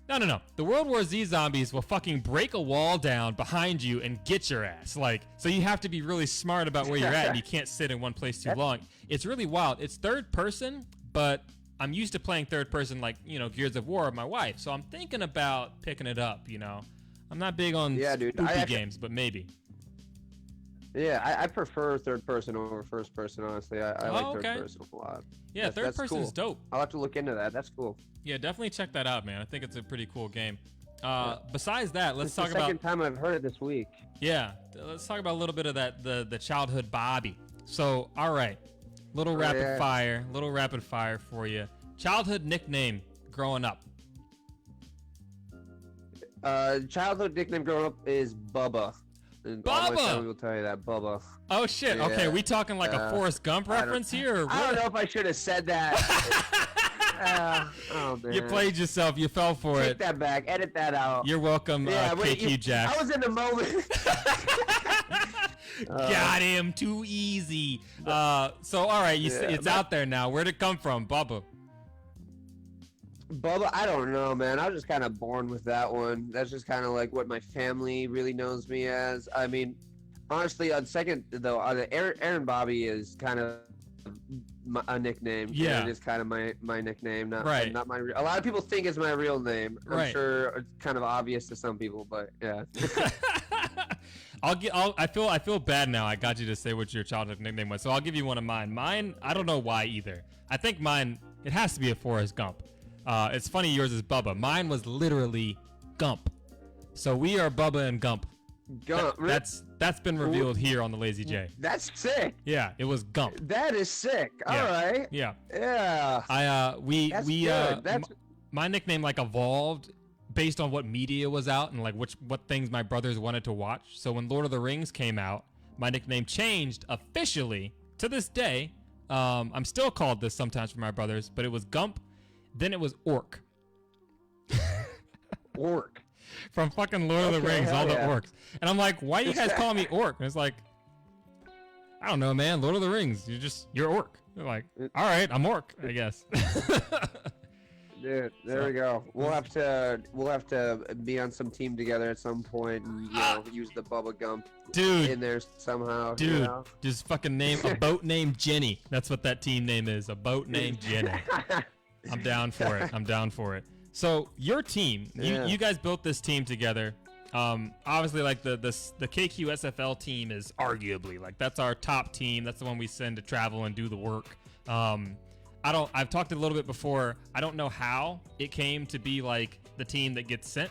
No. The World War Z zombies will fucking break a wall down behind you and get your ass. Like, so you have to be really smart about where you're at, and you can't sit in one place too long. It's really wild. It's third person, but I'm used to playing third person like, Gears of War with my wife. So I'm thinking about picking it up, I'm not big on spooky games, but maybe. Yeah, I prefer third person over first person, honestly. I like third person a lot. Yeah, third person is dope. I'll have to look into that. That's cool. Yeah, definitely check that out, man. I think it's a pretty cool game. Besides that, let's talk about... It's the second time I've heard it this week. Yeah, let's talk about a little bit of that, the childhood Bobby. So, all right, little rapid fire for you. Childhood nickname growing up. Childhood nickname growing up is Bubba. And all my family will tell you that, Bubba. Oh shit! Yeah. Okay, we talking like a Forrest Gump reference here? Or what? I don't know if I should have said that. Oh man! You played yourself. You fell for it. Take that back. Edit that out. You're welcome, KQJAX. I was in the moment. Got him too easy. So all right, it's out there now. Where'd it come from, Bubba? Bubba, I don't know, man. I was just kind of born with that one. That's just kind of like what my family really knows me as. I mean, honestly, on second though, Aaron Bobby is kind of a nickname. Yeah, it is kind of my nickname. Not right. Not my. A lot of people think it's my real name. I'm Right. sure it's kind of obvious to some people, but yeah. I feel bad now. I got you to say what your childhood nickname was, so I'll give you one of mine. Mine, I don't know why either. I think mine, it has to be a Forrest Gump. It's funny yours is Bubba. Mine was literally Gump. So we are Bubba and Gump. Gump. That's been revealed here on the Lazy J. That's sick. Yeah, it was Gump. That is sick. Yeah. All right. Yeah. Yeah. My nickname like evolved based on what media was out and like what things my brothers wanted to watch. So when Lord of the Rings came out, my nickname changed officially to this day. I'm still called this sometimes for my brothers, but it was Gump. Then it was Orc. Orc. From fucking Lord of the Rings, all the orcs. And I'm like, why you guys call me Orc? And it's like, I don't know, man. Lord of the Rings. You're Orc. They're like, all right, I'm Orc, I guess. Dude, there we go. We'll have to be on some team together at some point and use the Bubba Gump in there somehow. Dude, just fucking name a boat named Jenny. That's what that team name is. A boat named Jenny. I'm down for it. So your team, you guys built this team together. Obviously, like the KQSFL team is arguably like that's our top team. That's the one we send to travel and do the work. I've talked a little bit before. I don't know how it came to be like the team that gets sent.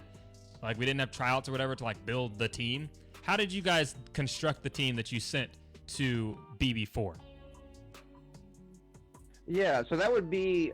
Like we didn't have tryouts or whatever to like build the team. How did you guys construct the team that you sent to BB4? Yeah, so that would be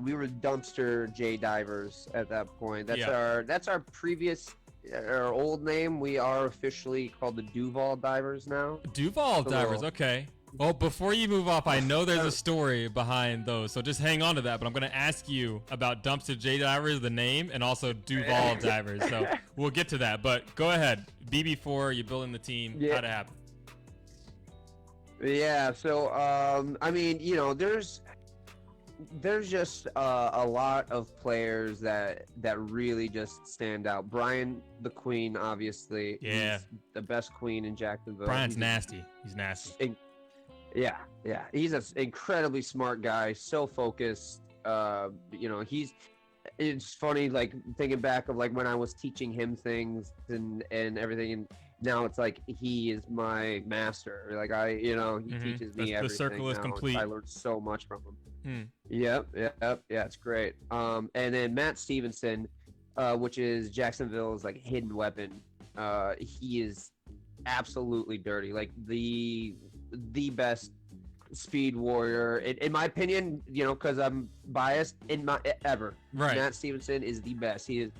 we were dumpster J divers at that point. That's our previous our old name. We are officially called the Duval Divers now. Duval Divers, okay. Well, before you move off, I know there's a story behind those, so just hang on to that. But I'm going to ask you about Dumpster J Divers, the name, and also Duval Divers. So we'll get to that. But go ahead. BB4, you're building the team. Yeah. How'd it happen? Yeah, so, I mean, there's just a lot of players that really just stand out. Brian the Queen, obviously. Yeah. He's the best queen in Jacksonville. Brian's nasty. He's nasty. Yeah. He's an incredibly smart guy, so focused. It's funny, like, thinking back of, like, when I was teaching him things and everything, and now it's like he is my master. Like, he teaches me everything. The circle is complete. I learned so much from him. Yep. Yeah, it's great. And then Matt Stevenson, which is Jacksonville's, like, hidden weapon. He is absolutely dirty. Like, the best speed warrior in my opinion, because I'm biased ever. Right. Matt Stevenson is the best. He is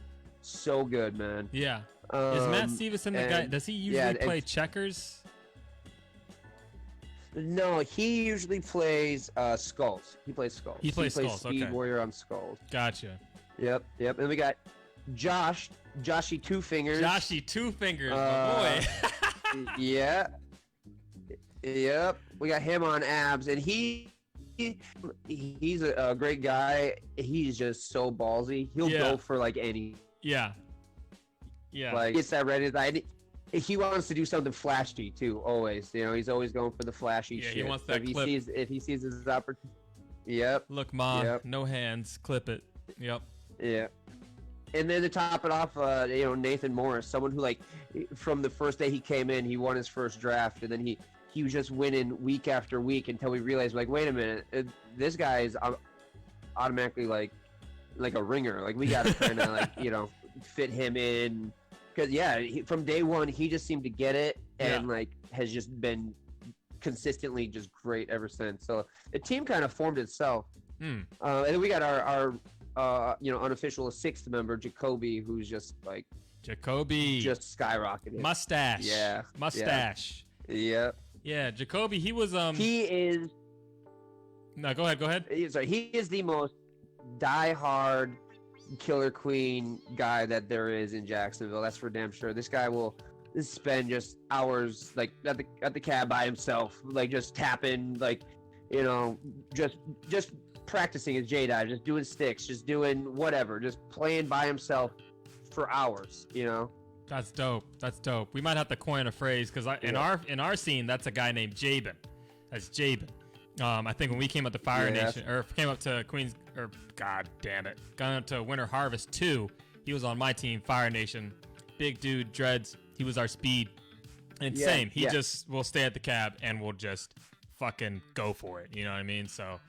so good, man. Yeah. Is Matt Stevenson the guy? Does he usually play checkers? No, he usually plays skulls. He plays skulls. He plays skulls. Speed warrior on skulls. Gotcha. Yep. And we got Joshy Two Fingers. Joshy Two Fingers, my boy. Yeah. Yep, we got him on abs, and he's a great guy. He's just so ballsy. He'll go for like any. Yeah. Like gets that ready. He wants to do something flashy too. Always, he's always going for the flashy shit. He wants that clip. If he sees his opportunity. Yep. Look, no hands. Clip it. Yep. Yeah. And then to top it off, Nathan Morris, someone who, like, from the first day he came in, he won his first draft, and then he was just winning week after week until we realized, like, wait a minute, this guy is automatically like a ringer. Like, we got to kind of like fit him in, because from day one he just seemed to get it, and like has just been consistently just great ever since. So the team kind of formed itself. And then we got our unofficial sixth member, Jacoby, who's just like just skyrocketed. Mustache. Yeah. Mustache. Yeah. Yeah, Jacoby, he was he is. No, go ahead. He is the most diehard Killer Queen guy that there is in Jacksonville. That's for damn sure. This guy will spend just hours like at the cab by himself, like just tapping, like just practicing his J dive, just doing sticks, just doing whatever, just playing by himself for hours, you know. That's dope. That's dope. We might have to coin a phrase because in our scene, that's a guy named Jabin. That's Jabin. I think when we came up to Fire Nation or came up to Queens or God damn it, gone up to Winter Harvest 2, he was on my team, Fire Nation. Big dude, dreads. He was our speed. And same, he just will stay at the cab and we'll just fucking go for it. You know what I mean? So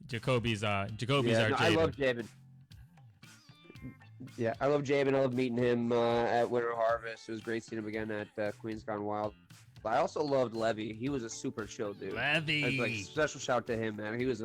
Jacoby's our Jabin. I love Jabin. Yeah, I love Jabin. I love meeting him at Winter Harvest. It was great seeing him again at Queens Gone Wild. But I also loved Levy. He was a super chill dude. Levy. Like, special shout to him, man. He was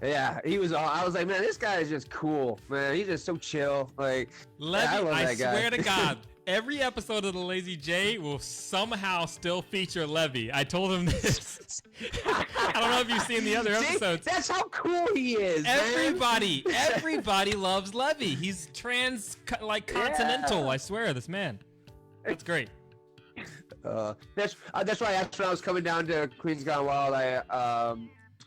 I was like, man, this guy is just cool, man. He's just so chill. Like, Levy, I love that guy. swear to God, every episode of the Lazy J will somehow still feature Levy. I told him this. I don't know if you've seen the other episodes. That's how cool he is. Everybody loves Levy. He's continental. Yeah. I swear, this man. That's great. That's why when I was coming down to Queens Gone Wild, I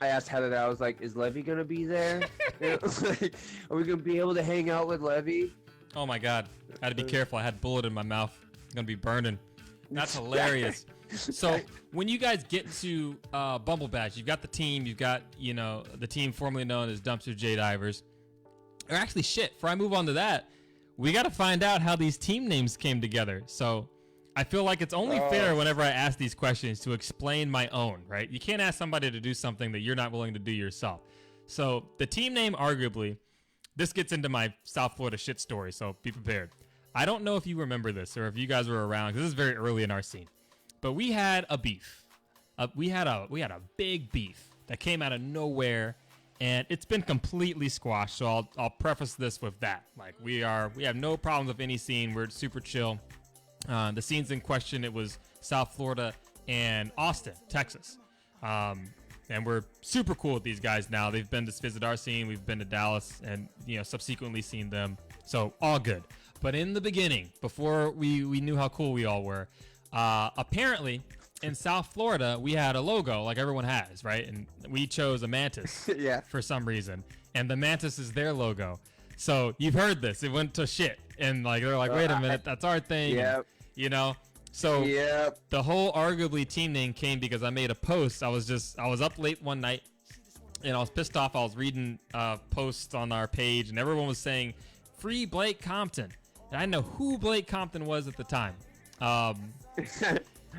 asked Heather that. I was like, is Levy gonna be there? Like, are we gonna be able to hang out with Levy? Oh my God, I had to be careful. I had a bullet in my mouth. I'm gonna be burning. That's hilarious. So when you guys get to Bumble Bash, you've got the team. You've got the team formerly known as Dumpster J Divers. Or actually, shit. Before I move on to that, we got to find out how these team names came together. So I feel like it's only fair whenever I ask these questions to explain my own, right? You can't ask somebody to do something that you're not willing to do yourself. So the team name, arguably, this gets into my South Florida shit story, so be prepared. I don't know if you remember this or if you guys were around, because this is very early in our scene. But we had a beef. We had a big beef that came out of nowhere, and it's been completely squashed. So I'll preface this with that. Like we have no problems with any scene. We're super chill. The scenes in question, it was South Florida and Austin, Texas. And we're super cool with these guys now. They've been to visit our scene. We've been to Dallas and, subsequently seen them. So all good. But in the beginning, before we knew how cool we all were, apparently in South Florida, we had a logo like everyone has, right? And we chose a mantis for some reason. And the mantis is their logo. So you've heard this. It went to shit. And they're like, wait a minute, that's our thing. Yep. So the whole arguably team name came because I made a post. I was up late one night and I was pissed off. I was reading posts on our page and everyone was saying free Blake Compton. And I know who Blake Compton was at the time.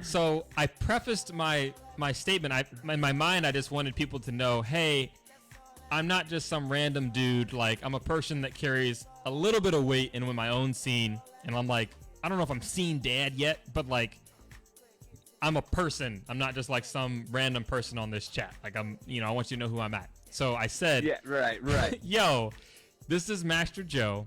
So I prefaced my statement. In my mind, I just wanted people to know, hey, I'm not just some random dude. Like, I'm a person that carries a little bit of weight in my own scene. And I'm like, I don't know if I'm scene dad yet, but I'm a person. I'm not just like some random person on this chat. Like I want you to know who I'm at. So I said, yeah, right. Yo, this is Master Joe,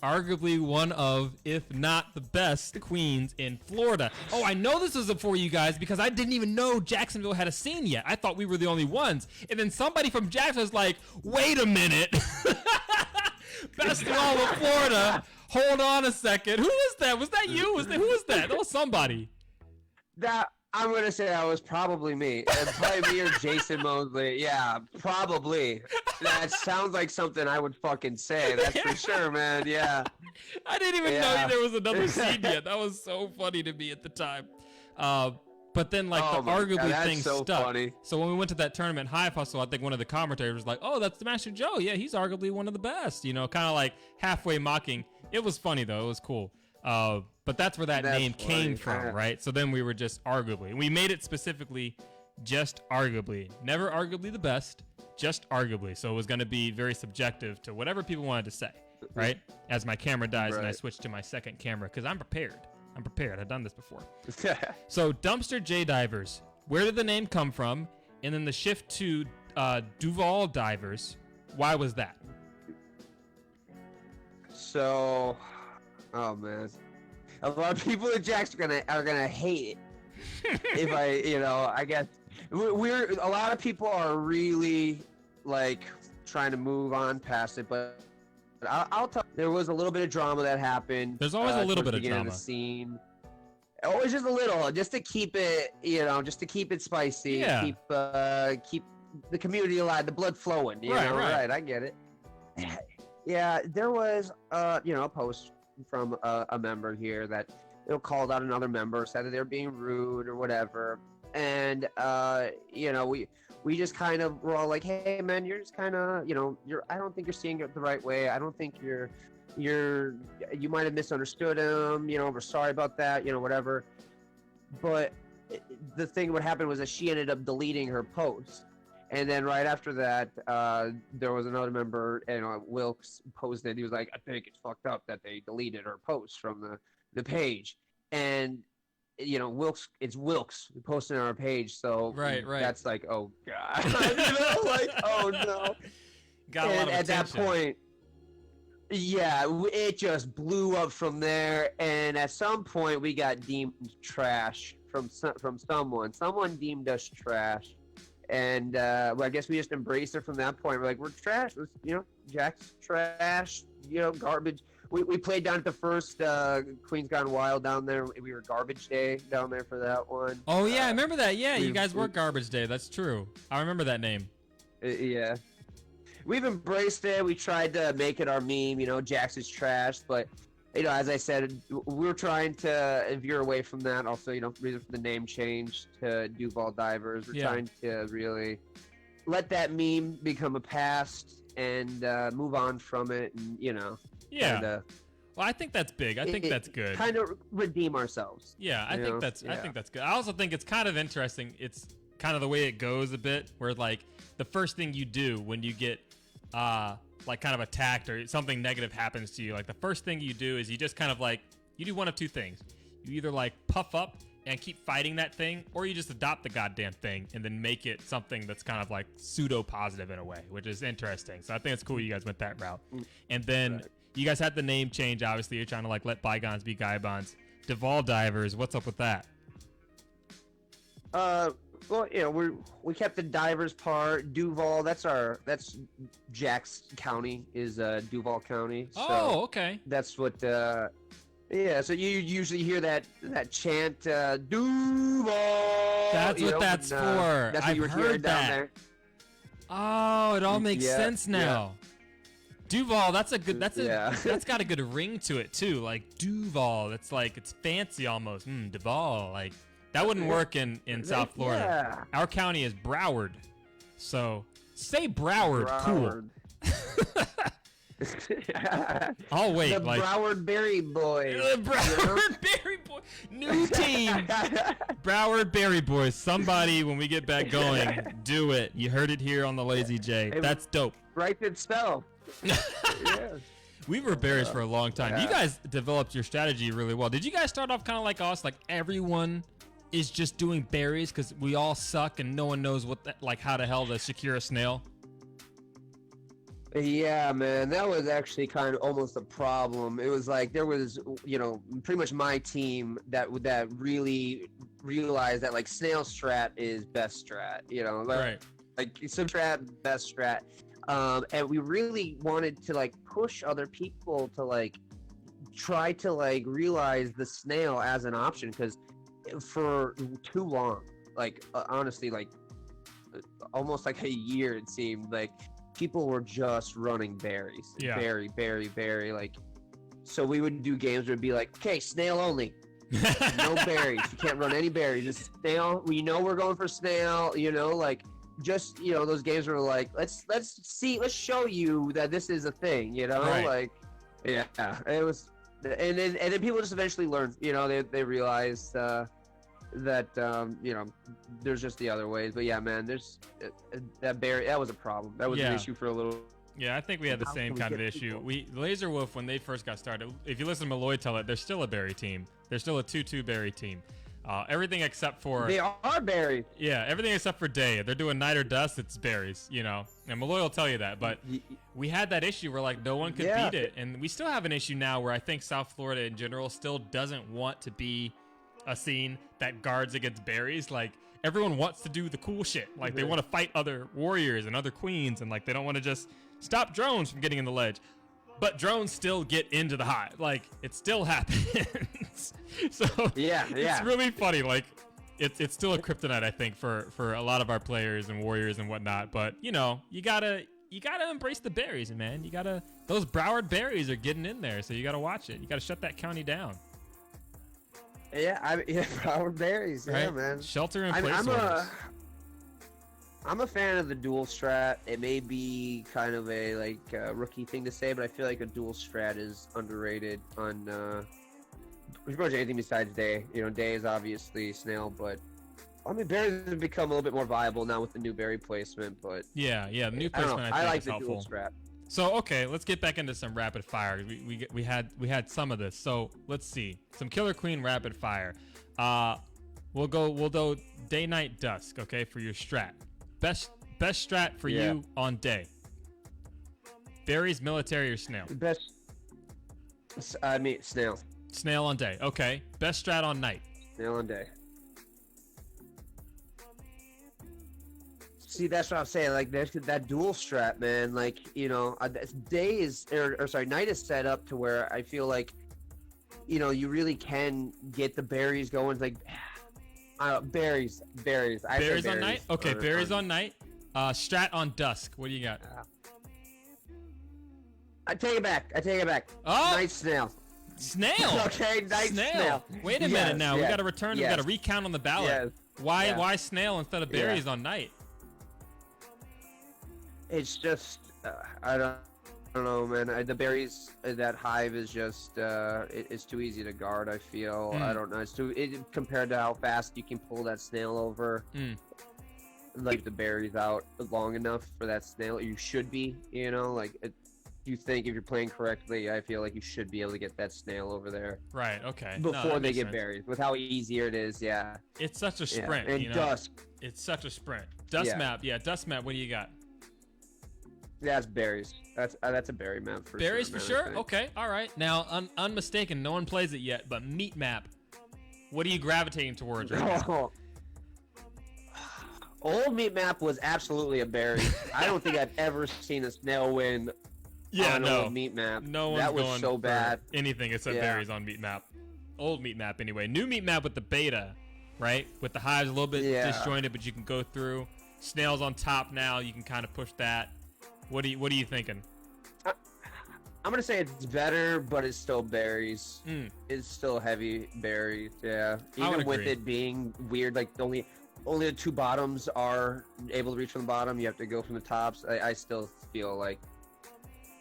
arguably one of, if not the best queens in Florida. Oh, I know this isn't for you guys because I didn't even know Jacksonville had a scene yet. I thought we were the only ones. And then somebody from Jacksonville was like, wait a minute. Best of all of Florida. Hold on a second. Who was that? Was that you? Who was that? That was somebody. That I'm gonna say that was probably me. Probably me or Jason Mosley. Yeah, probably. That sounds like something I would fucking say. That's for sure, man. Yeah. I didn't even know there was another scene yet. That was so funny to me at the time. But then the arguably thing stuck. Funny. So when we went to that tournament Hive Hustle, I think one of the commentators was like, "Oh, that's the Master Joe. Yeah, he's arguably one of the best." Kind of like halfway mocking. It was funny though. It was cool. But that's where that name came from, right? So then we were just arguably. And we made it specifically just arguably. Never arguably the best, just arguably. So it was going to be very subjective to whatever people wanted to say, right? As my camera dies and I switch to my second camera because I'm prepared. I've done this before. So Dumpster J Divers, where did the name come from? And then the shift to Duval Divers, why was that? So, oh man, a lot of people at JAX are gonna hate it. If I guess a lot of people are really trying to move on past it, but I'll tell. There was a little bit of drama that happened. There's always a little bit of drama. The scene. Always just a little, just to keep it, just to keep it spicy. Yeah. Keep the community alive, the blood flowing. You know, right? I get it. Yeah, there was a post from a member here that called out another member, said that they're being rude or whatever, and we just kind of were all like, hey man, you're just kind of I don't think you're seeing it the right way. I don't think you might have misunderstood him. We're sorry about that. Whatever. But the thing what happened was that she ended up deleting her post. And then right after that, there was another member, Wilkes posted. He was like, I think it's fucked up that they deleted her post from the page. And, Wilkes posting on our page. So right. That's like, oh, God. Like, oh, no. Got a lot of at attention. That point, yeah, it just blew up from there. And at some point, we got deemed trash from someone. Someone deemed us trash. And I guess we just embraced it from that point. We're like, we're trash. JAX trash. Garbage. We played down at the first Queens Gone Wild down there. We were garbage day down there for that one. Oh yeah, I remember that. Yeah, you guys were garbage day. That's true. I remember that name. Yeah, we've embraced it. We tried to make it our meme. JAX is trash, but as I said, we're trying to veer away from that. Also, reason for the name change to Duval Divers. We're trying to really let that meme become a past and move on from it, and Yeah. Well, I think that's big. I think that's good. Kind of redeem ourselves. Yeah, I think that's good. I also think it's kind of interesting. It's kind of the way it goes a bit, where like the first thing you do when you get like kind of attacked or something negative happens to you, like the first thing you do is you just kind of like, you do one of two things. You either like puff up and keep fighting that thing, or you just adopt the goddamn thing and then make it something that's kind of like pseudo positive in a way, which is interesting. So I think it's cool you guys went that route. And then you guys had the name change. Obviously you're trying to like let bygones be bygones. Duval Divers, what's up with that? Well, we kept the divers part. Duval, that's JAX County is Duval County. So oh, okay. That's what. So you usually hear that chant, Duval. That's what that's for. That's what you were hearing down there. Oh, it all makes sense now. Yeah. Duval, that's got a good ring to it too. Like Duval, it's like it's fancy almost. Duval, like. That wouldn't work in South Florida. Yeah. Our county is Broward. So say Broward. Cool. I'll wait. The Broward Berry Boys. The Broward Berry Boys. New team. Broward Berry Boys. Somebody, when we get back going, do it. You heard it here on the Lazy J. That's dope. Right itself. Yeah. We were Berries for a long time. You guys developed your strategy really well. Did you guys start off kind of like us, like everyone is just doing berries because we all suck and no one knows how the hell to secure a snail? Yeah, man, that was actually kind of almost a problem. It was like there was, pretty much my team that really realized that like snail strat is best strat, like some strat, best strat. And we really wanted to like push other people to like try to like realize the snail as an option, because for too long, like honestly, like almost like a year, it seemed like people were just running berries. Berry, like, so we would do games where it'd be like, okay, snail only. No berries. You can't run any berries. Just snail. We're going for snail, like just, those games were like, let's show you that this is a thing, right. Like, yeah, it was. And then people just eventually learn, they realize that, there's just the other ways. But yeah, man, there's that was a problem. That was an issue for a little. Yeah, I think we had the same kind of issue. Laser Wolf, when they first got started, if you listen to Malloy tell it, they're still a berry team. They're still a 2-2 berry team. Everything except for... They are berries. Yeah, everything except for day. If they're doing night or dusk, it's berries, And Malloy will tell you that. But we had that issue where, like, no one could beat it. And we still have an issue now where I think South Florida in general still doesn't want to be a scene that guards against berries. Like, everyone wants to do the cool shit. Like, they want to fight other warriors and other queens. And, like, they don't want to just stop drones from getting in the ledge. But drones still get into the hive. Like, it still happens. So it's really funny. Like, it's still a kryptonite, I think, for a lot of our players and warriors and whatnot. But you know, you gotta embrace the berries, man. Those Broward berries are getting in there, so you gotta watch it. You gotta shut that county down. Yeah, Broward berries. Yeah, Right? man. Shelter in place orders. I'm a fan of the dual strat. It may be kind of a rookie thing to say, but I feel like a dual strat is underrated on pretty much anything besides Day. You know, Day is obviously Snail, but I mean, berries have become a little bit more viable now with the new berry placement. But yeah, the new placement I think I like is the helpful. dual strat. So okay, let's get back into some rapid fire. We had some of this. So let's see some Killer Queen rapid fire. We'll go day, night, dusk. Okay, for your strat. Best strat for you on Day. Berries, military, or snail? Snail. Snail on Day. Okay. Best strat on night? Snail on Day. See, that's what I'm saying. Like, there's that dual strat, man. Like, you know, Day is, night is set up to where I feel like, you know, you really can get the berries going. Like, berries. Berries on night? Okay, berries on night. Strat on dusk. What do you got? I take it back. Oh! Night snail. Snail. Okay, night snail. Wait a minute now. We got to return. We got to recount on the ballot. Yes. Why snail instead of berries on night? It's just I don't know, man. The berries, that hive is just it's too easy to guard. I feel I don't know. It's compared to how fast you can pull that snail over. Like the berries out long enough for that snail. You should be, you know, like you think if you're playing correctly, I feel like you should be able to get that snail over there. Right. Okay. Before they get berries, with how easier it is. Yeah. It's such a sprint. And you know? dusk. It's such a sprint. Dust map. Yeah. Dust map. What do you got? That's berries. That's a berry map for berries sure. For sure. Okay. All right. Now, unmistaken. No one plays it yet, but meat map. What are you gravitating towards right now? Old meat map was absolutely a berry. I don't think I've ever seen a snail win. On old meat map. No one's that was going so bad. Anything except berries on meat map. Old meat map anyway. New meat map with the beta, right? With the hives a little bit disjointed, but you can go through. Snails on top now. You can kind of push that. What are you thinking? I'm gonna say it's better, but it's still berries. It's still heavy berries. Yeah, even with it being weird, like only the two bottoms are able to reach from the bottom. You have to go from the tops. I still feel like,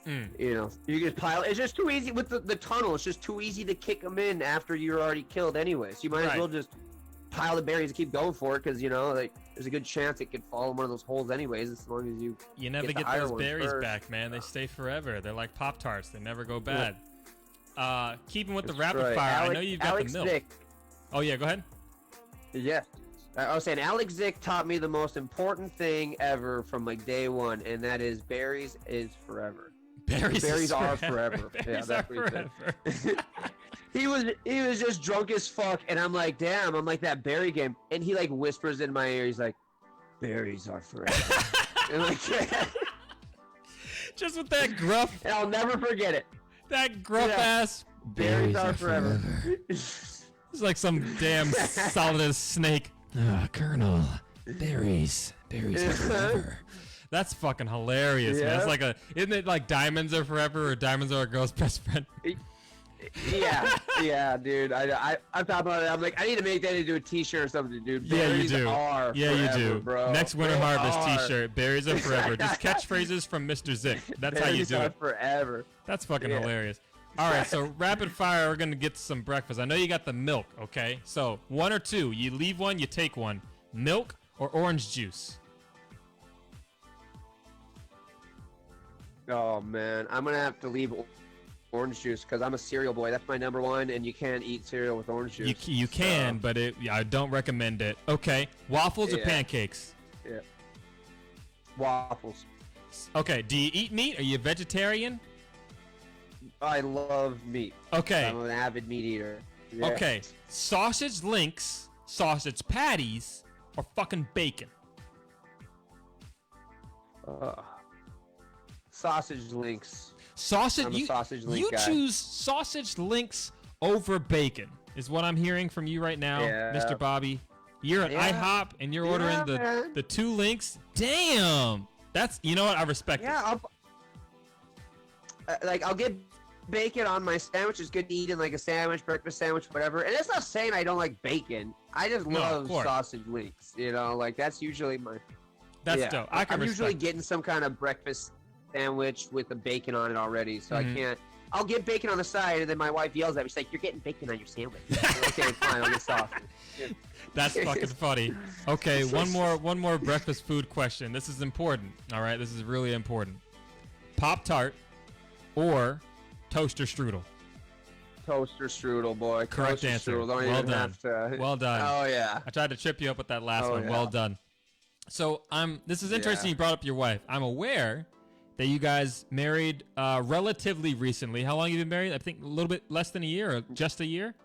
you know, you just pile. It's just too easy with the tunnel. It's just too easy to kick them in after you're already killed anyway. So you might as well just pile the berries and keep going for it, because you know, like, there's a good chance it could fall in one of those holes anyways, as long as you never get those berries back, man. They stay forever. They're like Pop-Tarts. They never go bad. Keeping with the rapid fire, I know you've got the milk. Zick. Oh yeah, go ahead. Yeah, I was saying Alex Zick taught me the most important thing ever from like day one, and that is berries is forever. Berries are forever. Berries are forever. He was just drunk as fuck, and I'm like, damn, I'm like that berry game, and he like whispers in my ear, he's like, berries are forever. And like, just with that gruff, and I'll never forget it. That gruff ass, berries are forever. It's like some damn solid as snake. Colonel, berries are forever. That's fucking hilarious, man. It's like isn't it like diamonds are forever, or diamonds are a girl's best friend? Yeah, dude. I thought about it. I'm like, I need to make that into a T-shirt or something, dude. Berries you do. Are yeah, forever, you do. Bro. Next winter harvest T-shirt. Berries are forever. Just catchphrases from Mr. Zick. That's how you do it. Forever. That's fucking hilarious. All right, so rapid fire. We're gonna get some breakfast. I know you got the milk. Okay, so one or two. You leave one, you take one. Milk or orange juice? Oh man, I'm gonna have to leave orange juice because I'm a cereal boy. That's my number one, and you can't eat cereal with orange juice. You can, but I don't recommend it. Okay, waffles or pancakes? Yeah, waffles. Okay, do you eat meat? Are you a vegetarian? I love meat. Okay. I'm an avid meat eater. Yeah. Okay, sausage links, sausage patties, or fucking bacon? Sausage links. I'm a sausage link guy. Choose sausage links over bacon, is what I'm hearing from you right now, Mr. Bobby. You're at IHOP and you're ordering the 2 links. Damn. That's, you know what? I respect it. Yeah, I'll get bacon on my sandwich. It's good to eat in like a sandwich, breakfast sandwich, whatever. And it's not saying I don't like bacon. I just love sausage links. You know, like that's usually my. That's dope. I'm usually getting some kind of breakfast sandwich with the bacon on it already, so I can't. I'll get bacon on the side, and then my wife yells at me. She's like, "You're getting bacon on your sandwich." Okay, fine. I'll get sausage. That's fucking funny. Okay, one more breakfast food question. This is important. All right, this is really important. Pop-Tart or toaster strudel? Toaster strudel, boy. Correct toaster answer. Strudel. Don't well even done. Have to... Well done. Oh yeah. I tried to trip you up with that last one. Yeah. Well done. So this is interesting. You brought up your wife. I'm aware that you guys married relatively recently. How long have you been married? I think a little bit less than a year, or just a year.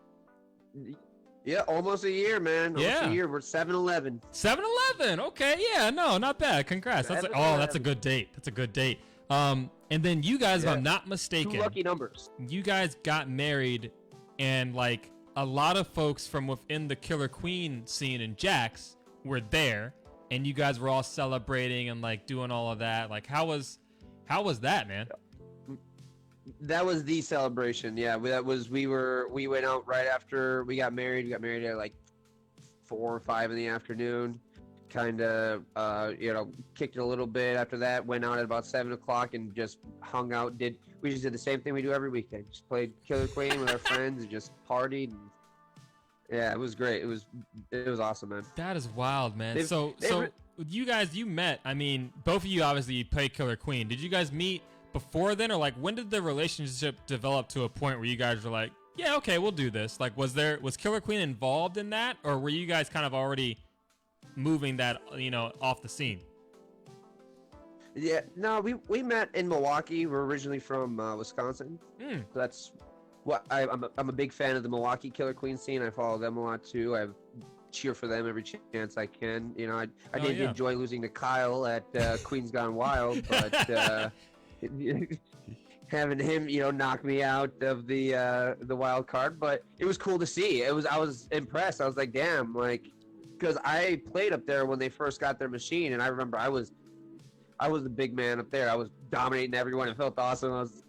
Yeah, almost a year, man. Almost a year. We're 7-11. 7-11. Okay, yeah, no, not bad. Congrats. That's a good date. That's a good date. And then you guys, if I'm not mistaken, 2 lucky numbers. You guys got married, and like a lot of folks from within the Killer Queen scene in JAX were there, and you guys were all celebrating and like doing all of that. Like, how was that, man? That was the celebration. Yeah, we went out right after we got married. We got married at like 4 or 5 in the afternoon. Kind of, kicked it a little bit after that. Went out at about 7 o'clock and just hung out. We just did the same thing we do every weekend. Just played Killer Queen with our friends and just partied. And, yeah, it was great. It was awesome, man. That is wild, man. So you guys, you met. I mean, both of you obviously played Killer Queen. Did you guys meet before then, or like when did the relationship develop to a point where you guys were like, yeah, okay, we'll do this? Like, was Killer Queen involved in that, or were you guys kind of already moving that, off the scene? Yeah, no, we met in Milwaukee. We're originally from Wisconsin. So that's what I'm a big fan of the Milwaukee Killer Queen scene. I follow them a lot too. I cheer for them every chance I can. I did enjoy losing to Kyle at Queens Gone Wild, but having him, knock me out of the wild card. But it was cool to see. I was impressed. I was like, damn, like, because I played up there when they first got their machine, and I remember I was the big man up there. I was dominating everyone. It felt awesome. I was,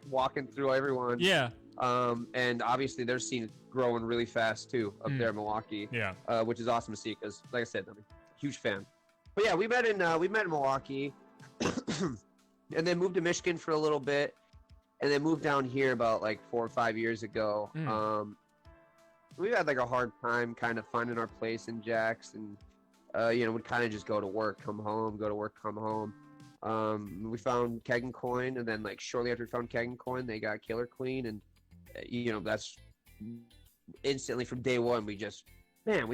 walking through everyone. Yeah. And obviously their scene is growing really fast too up there in Milwaukee. Yeah. Which is awesome to see because, like I said, I'm a huge fan. But yeah, we met in Milwaukee, and then moved to Michigan for a little bit, and then moved down here about like 4 or 5 years ago. We had like a hard time kind of finding our place in JAX, and we'd kind of just go to work, come home, go to work, come home. We found Keg and Coin, and then like shortly after we found Keg and Coin, they got Killer Queen, and that's instantly from day one. We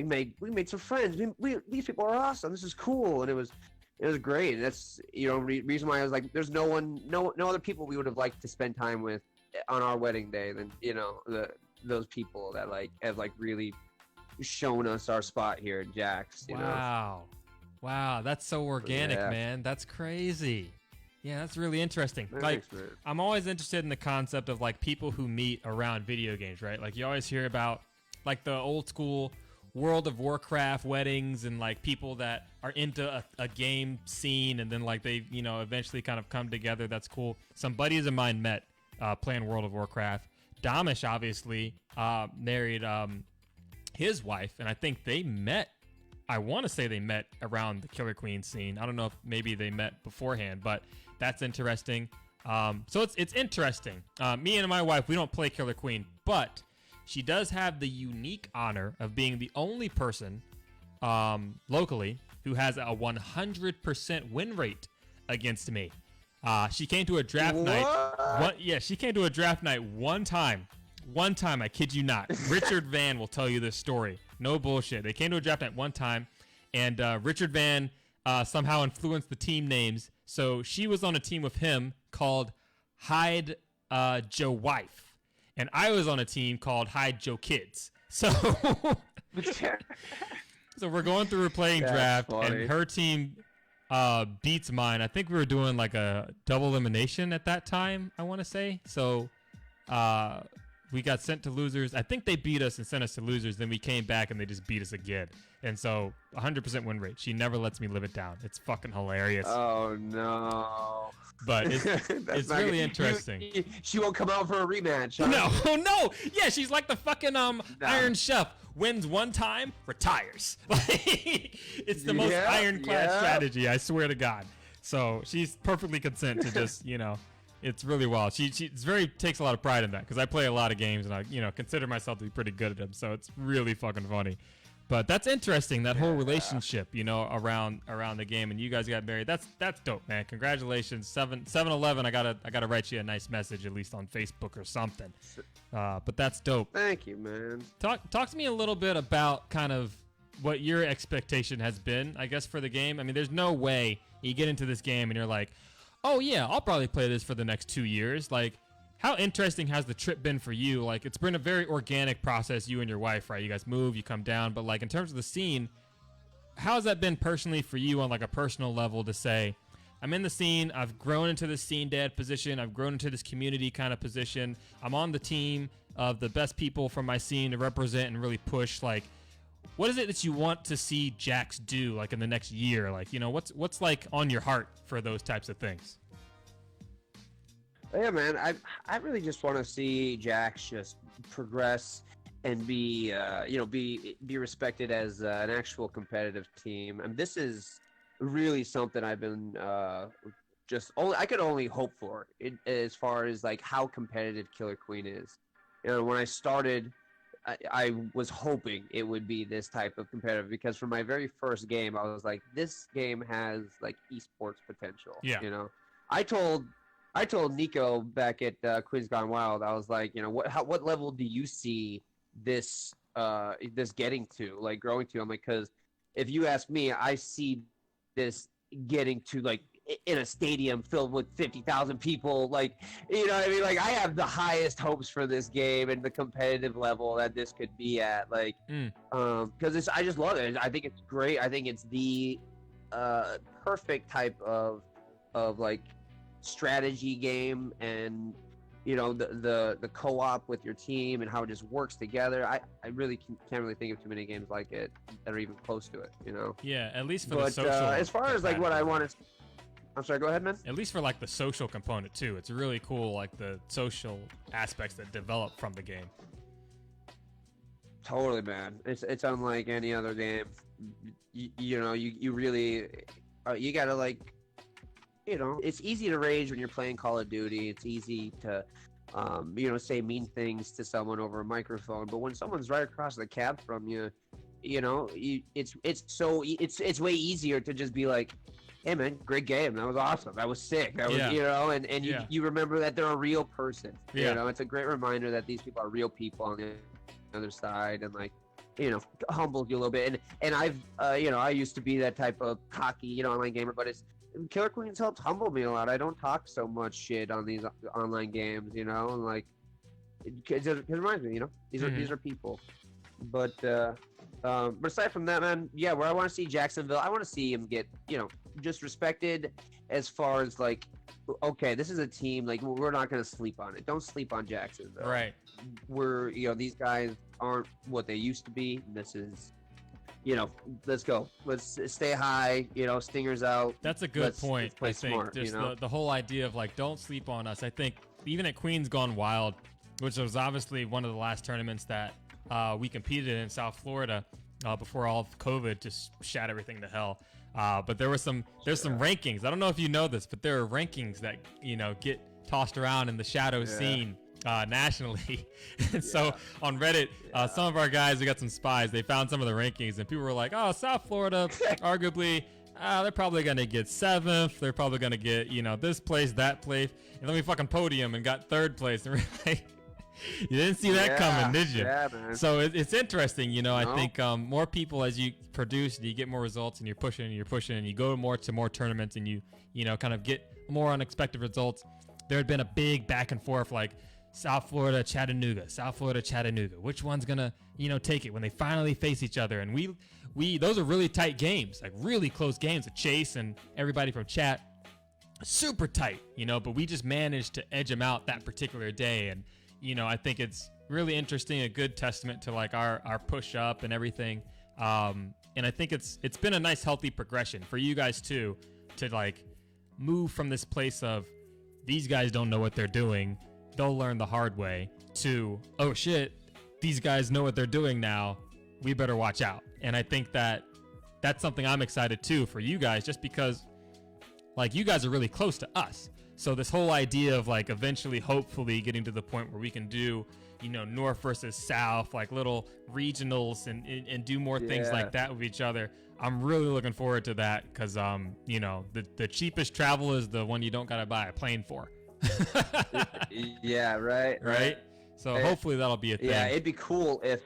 made some friends. These people are awesome. This is cool, and it was great. And that's reason why I was like, there's no other people we would have liked to spend time with on our wedding day than those people that like have like really shown us our spot here at JAX. Wow, that's so organic, man. That's crazy. Yeah, that's really interesting. Like, I'm always interested in the concept of like people who meet around video games, right? Like, you always hear about like the old school World of Warcraft weddings, and like people that are into a game scene, and then like they eventually kind of come together. That's cool. Some buddies of mine met playing World of Warcraft. Damish obviously married his wife, and I think they met. I want to say they met around the Killer Queen scene. I don't know if maybe they met beforehand, but that's interesting. So it's interesting. Me and my wife, we don't play Killer Queen, but she does have the unique honor of being the only person locally who has a 100% win rate against me. She came to a draft night. She came to a draft night one time. One time, I kid you not. Richard Van will tell you this story. No bullshit. They came to a draft night one time, and Richard Van somehow influenced the team names. So she was on a team with him called Hide Joe Wife, and I was on a team called Hide Joe Kids. So, so we're going through a playing draft, funny. And her team beats mine. I think we were doing like a double elimination at that time, I want to say. So we got sent to losers. I think they beat us and sent us to losers. Then we came back and they just beat us again. And so 100% win rate. She never lets me live it down. It's fucking hilarious. Oh no. But it's really interesting. She won't come out for a rematch. Huh? No, oh no. Yeah, she's like the fucking Iron Chef. Wins one time, retires. It's the most ironclad strategy, I swear to God. So she's perfectly content to just, it's really wild. She takes a lot of pride in that because I play a lot of games and I, consider myself to be pretty good at them. So it's really fucking funny. But that's interesting, that whole relationship, around the game, and you guys got married. That's dope, man. Congratulations. 7-Eleven, I gotta write you a nice message, at least on Facebook or something. But that's dope. Thank you, man. Talk to me a little bit about kind of what your expectation has been, I guess, for the game. I mean, there's no way you get into this game and you're like, oh yeah, I'll probably play this for the next 2 years. Like, how interesting has the trip been for you? Like, it's been a very organic process, you and your wife, right? You guys move, you come down, but like in terms of the scene, how has that been personally for you on like a personal level to say, I'm in the scene, I've grown into this scene dad position, I've grown into this community kind of position, I'm on the team of the best people from my scene to represent and really push. Like, what is it that you want to see JAX do like in the next year? Like, what's like on your heart for those types of things? Yeah, man, I really just want to see JAX just progress and be be respected as an actual competitive team. And this is really something I've been I could only hope for it, as far as like how competitive Killer Queen is. When I started, I was hoping it would be this type of competitive, because from my very first game, I was like, this game has like esports potential. Yeah. I told Nico back at Quiz Gone Wild, I was like, what level do you see this getting to, like growing to? I'm like, because if you ask me, I see this getting to like in a stadium filled with 50,000 people, like, what I mean? Like, I have the highest hopes for this game and the competitive level that this could be at, like, because I just love it. I think it's great. I think it's the perfect type of like strategy game, and the co-op with your team and how it just works together. I really can't really think of too many games like it that are even close to it. Yeah, at least for the social. As far as like what I want to. I'm sorry, go ahead, man. At least for like the social component too. It's really cool, like the social aspects that develop from the game. Totally, man. It's unlike any other game. You really you gotta like, it's easy to rage when you're playing Call of Duty. It's easy to say mean things to someone over a microphone. But when someone's right across the cab from you, it's way easier to just be like, hey man, great game. That was awesome. That was sick. That was, and you remember that they're a real person. Yeah. It's a great reminder that these people are real people on the other side, and like, humbles you a little bit. And I've, I used to be that type of cocky, online gamer, but Killer Queens helped humble me a lot. I don't talk so much shit on these online games, and like, it reminds me, these are people. But aside from that, man, yeah, where I want to see Jacksonville, I want to see him get, just respected as far as like, okay, this is a team, like, we're not going to sleep on it. Don't sleep on Jacksonville. Right. We're, these guys aren't what they used to be. This is, let's go. Let's stay high, stingers out. That's a good point. Play I think smart, just the whole idea of like, don't sleep on us. I think even at Queens Gone Wild, which was obviously one of the last tournaments that we competed in South Florida before all of COVID just shot everything to hell. But there's some rankings. I don't know if you know this, but there are rankings that get tossed around in the shadow scene nationally. And so on Reddit, some of our guys, we got some spies. They found some of the rankings, and people were like, "Oh, South Florida, arguably, they're probably gonna get 7th. They're probably gonna get this place, that place." And then we fucking podium and got 3rd place. And we're like, you didn't see that coming, did you? Yeah, man. So it's interesting, No. I think more people, as you produce and you get more results and you're pushing and you go to more tournaments and you kind of get more unexpected results. There had been a big back and forth, like South Florida, Chattanooga, which one's gonna take it when they finally face each other. And we those are really tight games, like really close games with Chase and everybody from chat, super tight, but we just managed to edge them out that particular day. And I think it's really interesting, a good testament to like our push up and everything. And I think it's been a nice healthy progression for you guys too, to like move from this place of these guys don't know what they're doing, they'll learn the hard way, to oh shit, these guys know what they're doing now, we better watch out. And I think that that's something I'm excited too for you guys, just because like you guys are really close to us. So this whole idea of like eventually hopefully getting to the point where we can do, you know, North versus South, like little regionals and do more things like that with each other. I'm really looking forward to that because, you know, the cheapest travel is the one you don't got to buy a plane for. Yeah, right. So hopefully that'll be a thing. Yeah, it'd be cool if,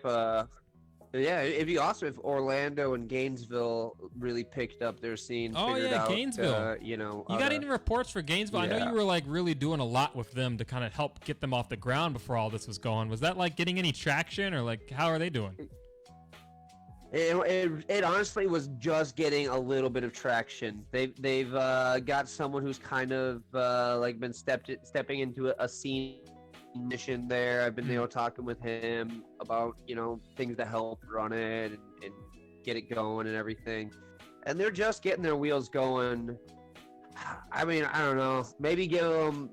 it'd be awesome if Orlando and Gainesville really picked up their scene. Oh yeah, out, Gainesville. You know, you got any reports for Gainesville? Yeah. I know you were like really doing a lot with them to kind of help get them off the ground before all this was going. Was that like getting any traction, or like how are they doing? It honestly was just getting a little bit of traction. They've got someone who's kind of like been stepping into a scene mission there. I've been talking with him about things to help run it and get it going and everything. And they're just getting their wheels going. I mean, I don't know. Maybe give them.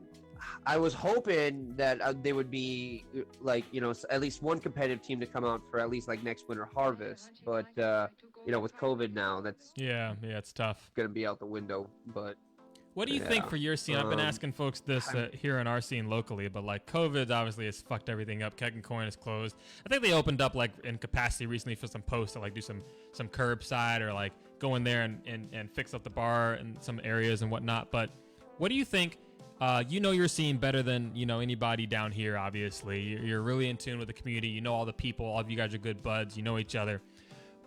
I was hoping that they would be like, at least one competitive team to come out for at least like next winter harvest. But, with COVID now, that's it's tough. Going to be out the window. But what do you think for your scene? I've been asking folks this here in our scene locally, but like COVID obviously has fucked everything up. Keg and Coin is closed. I think they opened up like in capacity recently for some posts to like do some curbside or like go in there and fix up the bar in some areas and whatnot. But what do you think? Your scene better than anybody down here. Obviously, you're really in tune with the community. You know all the people. All of you guys are good buds. You know each other.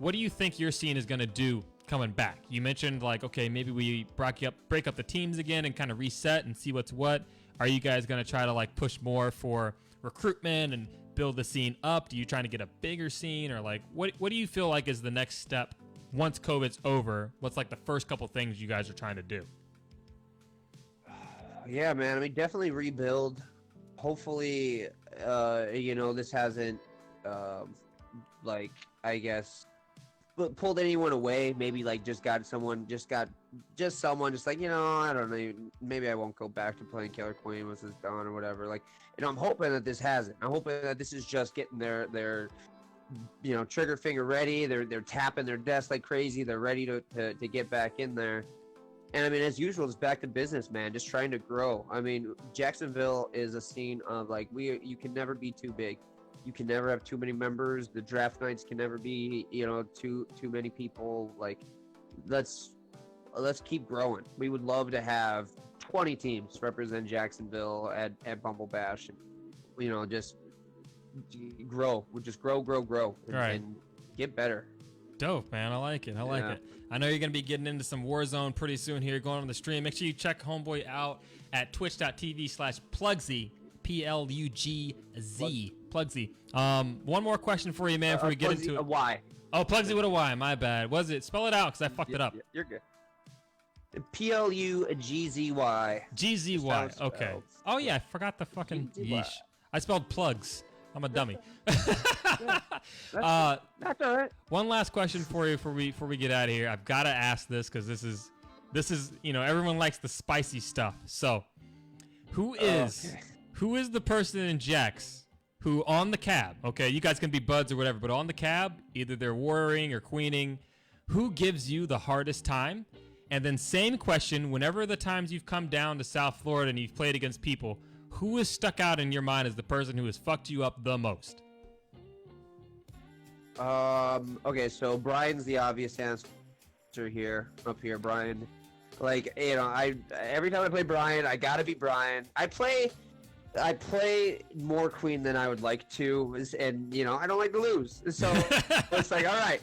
What do you think your scene is gonna do coming back? You mentioned like, okay, maybe we break up the teams again and kind of reset and see what's what. Are you guys gonna try to like push more for recruitment and build the scene up? Do you trying to get a bigger scene, or like what do you feel like is the next step once COVID's over? What's like the first couple things you guys are trying to do? Yeah, man. I mean, definitely rebuild. Hopefully, this hasn't, like, I guess, pulled anyone away. Maybe like just someone like, I don't know. Maybe I won't go back to playing Killer Queen once it's done or whatever. Like, I'm hoping that this hasn't. I'm hoping that this is just getting their trigger finger ready. They're tapping their desk like crazy. They're ready to get back in there. And I mean, as usual, it's back to business, man. Just trying to grow. I mean, Jacksonville is a scene of like you can never be too big. You can never have too many members. The draft nights can never be too many people. Like, let's keep growing. We would love to have 20 teams represent Jacksonville at Bumble Bash, and just grow. We'll just grow, and get better. Dope, man. I like it. I like it. I know you're going to be getting into some Warzone pretty soon here, going on the stream. Make sure you check Homeboy out at twitch.tv/Plugzy, Plugz. Plugzy. One more question for you, man, before we get Plugzy, into it. A Y. Oh, Plugzy with a Y. My bad. Was it? Spell it out because I fucked it up. You're good. Plugzy. GZY. Okay. Oh, yeah. I forgot the fucking yeesh. I spelled plugs. I'm a dummy. That's all right. One last question for you before we get out of here. I've got to ask this because this is everyone likes the spicy stuff. So, who is the person in JAX who on the cab? Okay, you guys can be buds or whatever, but on the cab, either they're warring or queening. Who gives you the hardest time? And then same question. Whenever the times you've come down to South Florida and you've played against people, who is stuck out in your mind as the person who has fucked you up the most? Okay, so Brian's the obvious answer up here, Brian. Like, every time I play Brian, I gotta beat Brian. I play more Queen than I would like to, and I don't like to lose. So it's like, all right.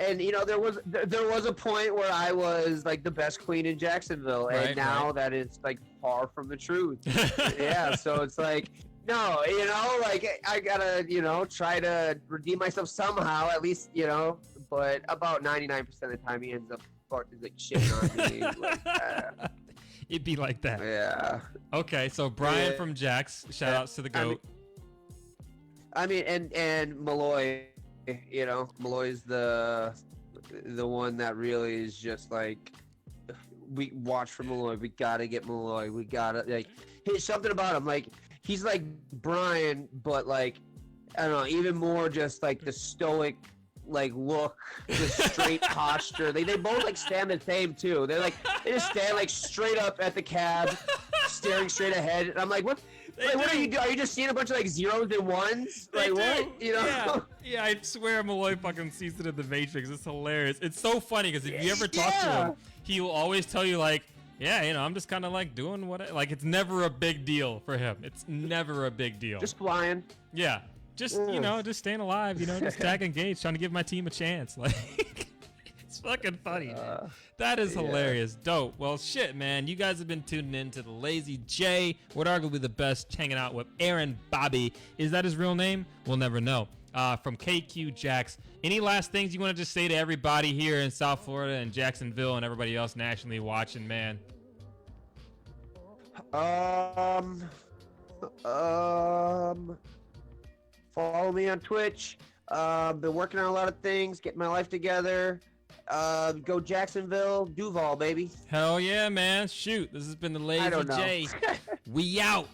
And there was a point where I was like the best Queen in Jacksonville, and now that is like far from the truth. Yeah, so it's like, no, like I gotta try to redeem myself somehow, at least, but about 99% of the time he ends up fucking like shitting on me. Like, it'd be like that. Yeah. Okay, so Brian from JAX, shout outs to the GOAT. I mean, and Malloy, you know, Malloy's the one that really is just like, we watch for Malloy. We gotta get Malloy. We gotta, like, he's something about him. Like, he's like Brian, but like, I don't know, even more just like the stoic, like, look, the straight posture. They both like stand the same too. They just stand like straight up at the cab, staring straight ahead. And I'm like, what? Like, what are you doing? Are you just seeing a bunch of like zeros and ones? Like, what? You know? Yeah. Yeah, I swear Malloy fucking sees it in the Matrix. It's hilarious. It's so funny because if you ever talk to him, he will always tell you like, yeah, you know, I'm just kind of like doing what like, it's never a big deal for him. It's never a big deal. Just flying. Yeah. Just, you know, just staying alive, you know, just tag engaged, trying to give my team a chance. Like, it's fucking funny, man. That is hilarious. Dope. Well, shit, man. You guys have been tuning in to the Lazy J. What arguably the best, hanging out with Aaron Bobby. Is that his real name? We'll never know. From KQJAX. Any last things you want to just say to everybody here in South Florida and Jacksonville and everybody else nationally watching, man? Follow me on Twitch. Been working on a lot of things, getting my life together. Go Jacksonville, Duval, baby. Hell yeah, man. Shoot. This has been the Lazy J. We out.